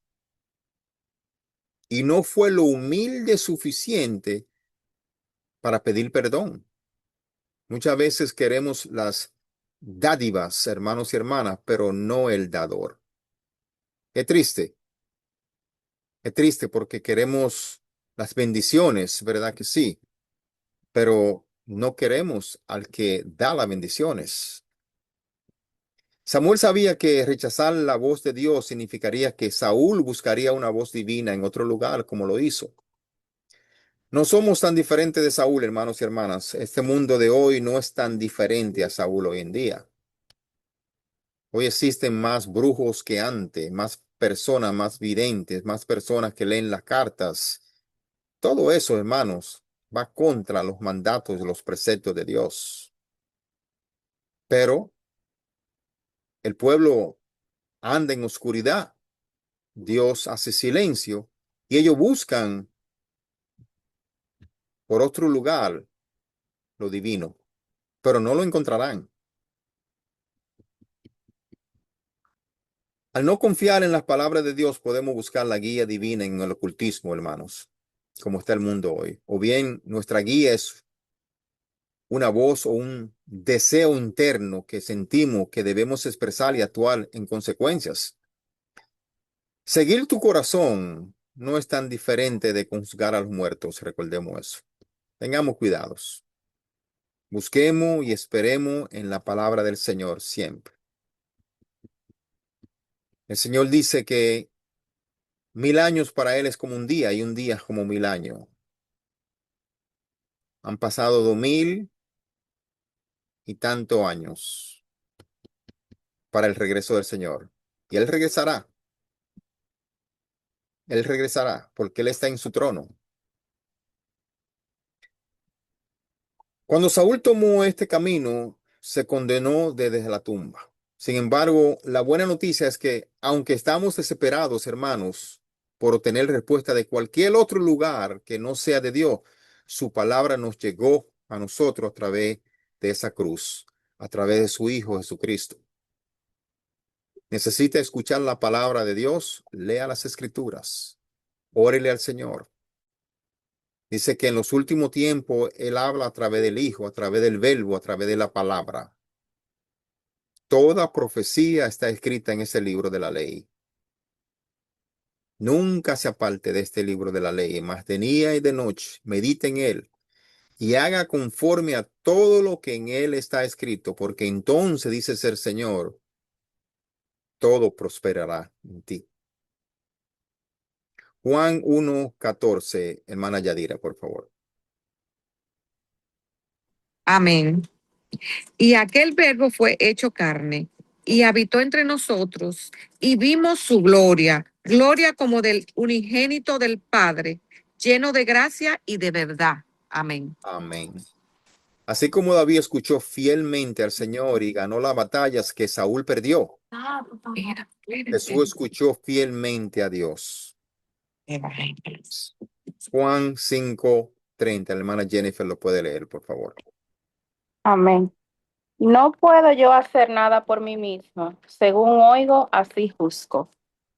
y no fue lo humilde suficiente para pedir perdón. Muchas veces queremos las dádivas, hermanos y hermanas, pero no el dador. Es triste. Es triste porque queremos las bendiciones, ¿verdad que sí? Pero no queremos al que da las bendiciones. Samuel sabía que rechazar la voz de Dios significaría que Saúl buscaría una voz divina en otro lugar, como lo hizo. No somos tan diferentes de Saúl, hermanos y hermanas. Este mundo de hoy no es tan diferente a Saúl hoy en día. Hoy existen más brujos que antes, más personas, más videntes, más personas que leen las cartas. Todo eso, hermanos, va contra los mandatos y los preceptos de Dios. Pero el pueblo anda en oscuridad. Dios hace silencio y ellos buscan por otro lugar lo divino, pero no lo encontrarán. Al no confiar en las palabras de Dios, podemos buscar la guía divina en el ocultismo, hermanos, como está el mundo hoy. O bien nuestra guía es una voz o un deseo interno que sentimos que debemos expresar y actuar en consecuencias. Seguir tu corazón no es tan diferente de juzgar a los muertos, recordemos eso. Tengamos cuidados. Busquemos y esperemos en la palabra del Señor siempre. El Señor dice que 1000 años para Él es como un día y un día es como 1000 años. Han pasado 2000 y tantos años para el regreso del Señor. Y Él regresará. Él regresará porque Él está en su trono. Cuando Saúl tomó este camino, se condenó desde la tumba. Sin embargo, la buena noticia es que, aunque estamos desesperados, hermanos, por obtener respuesta de cualquier otro lugar que no sea de Dios, su palabra nos llegó a nosotros a través de esa cruz, a través de su Hijo Jesucristo. ¿Necesita escuchar la palabra de Dios? Lea las Escrituras. Órele al Señor. Dice que en los últimos tiempos Él habla a través del Hijo, a través del Verbo, a través de la palabra. Toda profecía está escrita en ese libro de la ley. Nunca se aparte de este libro de la ley, mas de día y de noche medite en él y haga conforme a todo lo que en él está escrito, porque entonces, dice el Señor, todo prosperará en ti. Juan 1:14, hermana Yadira, por favor. Amén. Y aquel verbo fue hecho carne y habitó entre nosotros y vimos su gloria, gloria como del unigénito del Padre, lleno de gracia y de verdad. Amén. Amén. Así como David escuchó fielmente al Señor y ganó las batallas que Saúl perdió, Jesús escuchó fielmente a Dios. Juan 5:30, la hermana Jennifer lo puede leer, por favor. Amén. No puedo yo hacer nada por mí mismo. Según oigo, así juzgo.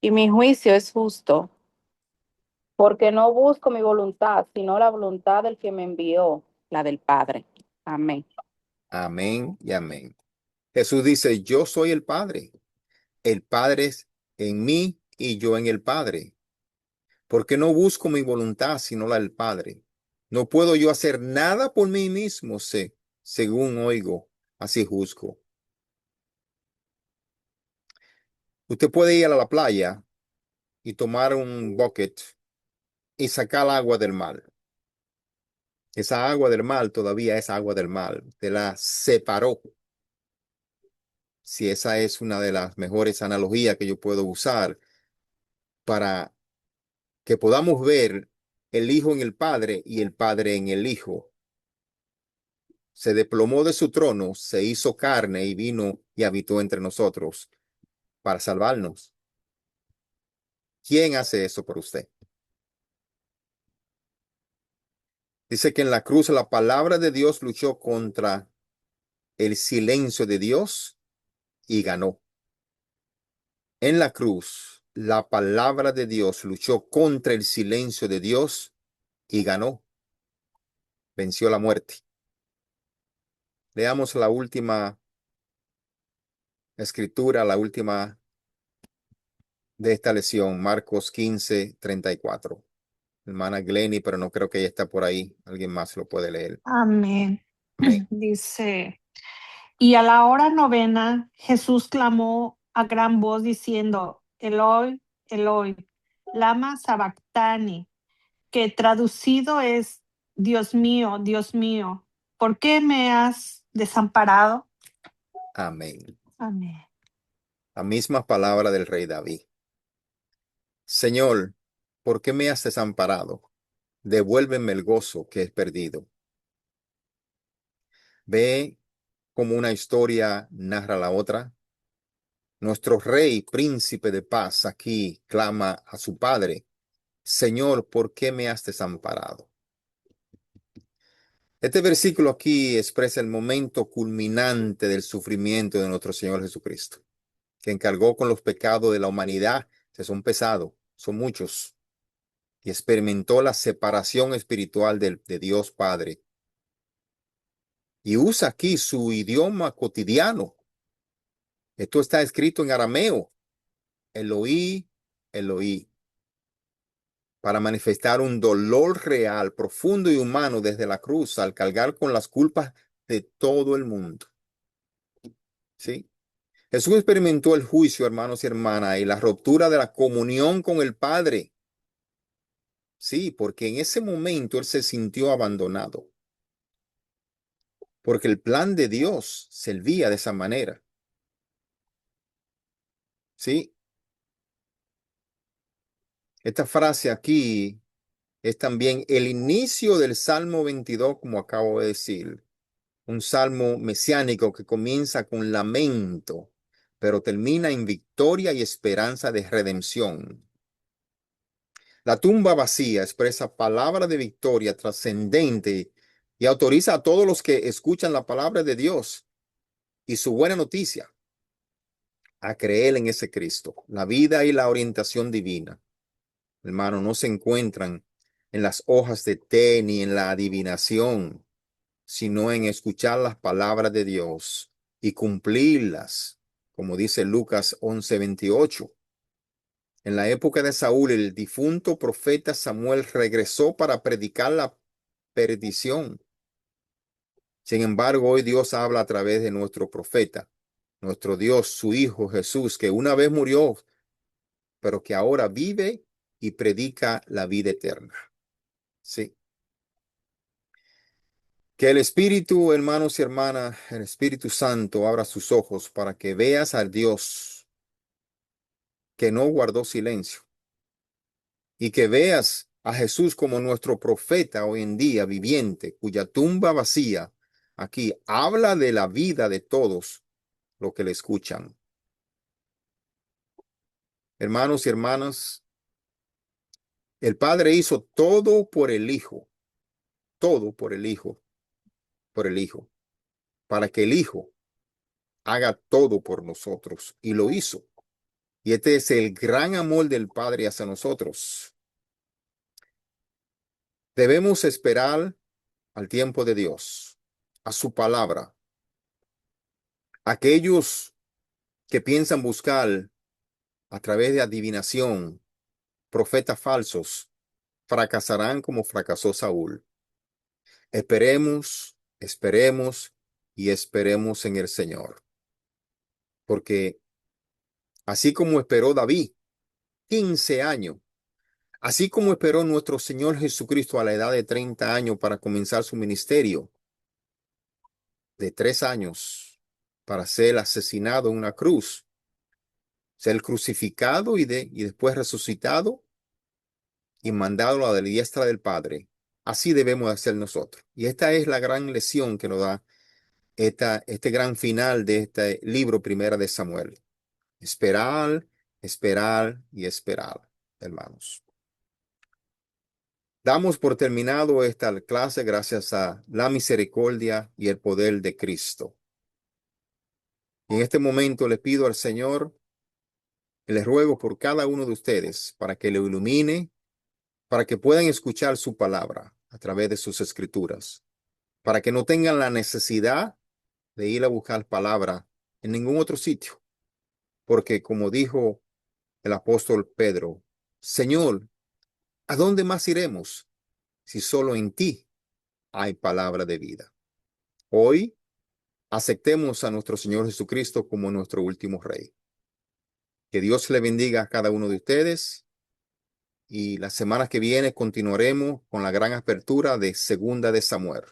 Y mi juicio es justo, porque no busco mi voluntad, sino la voluntad del que me envió, la del Padre. Amén. Amén y amén. Jesús dice, yo soy el Padre. El Padre es en mí y yo en el Padre. Porque no busco mi voluntad, sino la del Padre. No puedo yo hacer nada por mí mismo, según oigo, así juzgo. Usted puede ir a la playa y tomar un bucket y sacar agua del mar. Esa agua del mar todavía es agua del mar. Usted la separó. Si esa es una de las mejores analogías que yo puedo usar para que podamos ver el Hijo en el Padre y el Padre en el Hijo. Se desplomó de su trono, se hizo carne y vino y habitó entre nosotros para salvarnos. ¿Quién hace eso por usted? Dice que en la cruz la palabra de Dios luchó contra el silencio de Dios y ganó. En la cruz, la palabra de Dios luchó contra el silencio de Dios y ganó. Venció la muerte. Leamos la última escritura, la última de esta lección, Marcos 15:34. Hermana Glenny, pero no creo que ella está por ahí. Alguien más lo puede leer. Amén. Amén. Dice, y a la hora novena, Jesús clamó a gran voz diciendo, Eloi, Eloi, lama sabactani, que traducido es, Dios mío, ¿por qué me has desamparado? Amén. Amén. La misma palabra del rey David. Señor, ¿por qué me has desamparado? Devuélveme el gozo que he perdido. Ve como una historia narra la otra. Nuestro rey, príncipe de paz, aquí clama a su padre. Señor, ¿por qué me has desamparado? Este versículo aquí expresa el momento culminante del sufrimiento de nuestro Señor Jesucristo, que encargó con los pecados de la humanidad, que son pesados, son muchos, y experimentó la separación espiritual de Dios Padre. y usa aquí su idioma cotidiano. Esto está escrito en arameo, Eloí, Eloí, para manifestar un dolor real, profundo y humano desde la cruz al cargar con las culpas de todo el mundo. ¿Sí? Jesús experimentó el juicio, hermanos y hermanas, y la ruptura de la comunión con el Padre. Sí, porque en ese momento él se sintió abandonado, porque el plan de Dios servía de esa manera. Sí, esta frase aquí es también el inicio del Salmo 22, como acabo de decir. Un salmo mesiánico que comienza con lamento, pero termina en victoria y esperanza de redención. La tumba vacía expresa palabra de victoria trascendente y autoriza a todos los que escuchan la palabra de Dios y su buena noticia a creer en ese Cristo. La vida y la orientación divina, hermano, no se encuentran en las hojas de té ni en la adivinación, sino en escuchar las palabras de Dios y cumplirlas, como dice Lucas 11:28. En la época de Saúl, el difunto profeta Samuel regresó para predicar la perdición. Sin embargo, hoy Dios habla a través de nuestro profeta, nuestro Dios, su Hijo Jesús, que una vez murió, pero que ahora vive y predica la vida eterna. Sí. Que el Espíritu, hermanos y hermanas, el Espíritu Santo abra sus ojos para que veas al Dios que no guardó silencio y que veas a Jesús como nuestro profeta hoy en día viviente, cuya tumba vacía aquí habla de la vida de todos los que le escuchan. Hermanos y hermanas, el Padre hizo todo por el Hijo, todo por el Hijo, para que el Hijo haga todo por nosotros, y lo hizo. Y este es el gran amor del Padre hacia nosotros. Debemos esperar al tiempo de Dios, a su palabra. Aquellos que piensan buscar a través de adivinación profetas falsos fracasarán como fracasó Saúl. Esperemos, esperemos y esperemos en el Señor. Porque así como esperó David 15 años, así como esperó nuestro Señor Jesucristo a la edad de 30 años para comenzar su ministerio, de 3 años para ser asesinado en una cruz, ser crucificado y después resucitado y mandado a la diestra del Padre. Así debemos hacer nosotros. Y esta es la gran lección que nos da este gran final de este libro Primera de Samuel. Esperar, esperar y esperar, hermanos. Damos por terminado esta clase gracias a la misericordia y el poder de Cristo. Y en este momento le pido al Señor, y les ruego por cada uno de ustedes para que lo ilumine, para que puedan escuchar su palabra a través de sus escrituras, para que no tengan la necesidad de ir a buscar palabra en ningún otro sitio. Porque como dijo el apóstol Pedro, Señor, ¿a dónde más iremos si solo en ti hay palabra de vida? Hoy aceptemos a nuestro Señor Jesucristo como nuestro último Rey. Que Dios le bendiga a cada uno de ustedes. Y la semana que viene continuaremos con la gran apertura de Segunda de Samuel.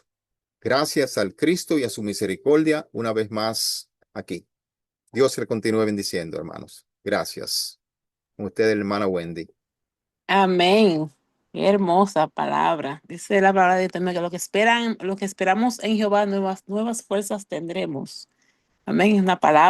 Gracias al Cristo y a su misericordia, una vez más aquí. Dios le continúe bendiciendo, hermanos. Gracias. Con ustedes, hermana Wendy. Amén. Qué hermosa palabra. Dice la palabra de Dios también que lo que esperamos en Jehová, nuevas fuerzas tendremos. Amén. Es una palabra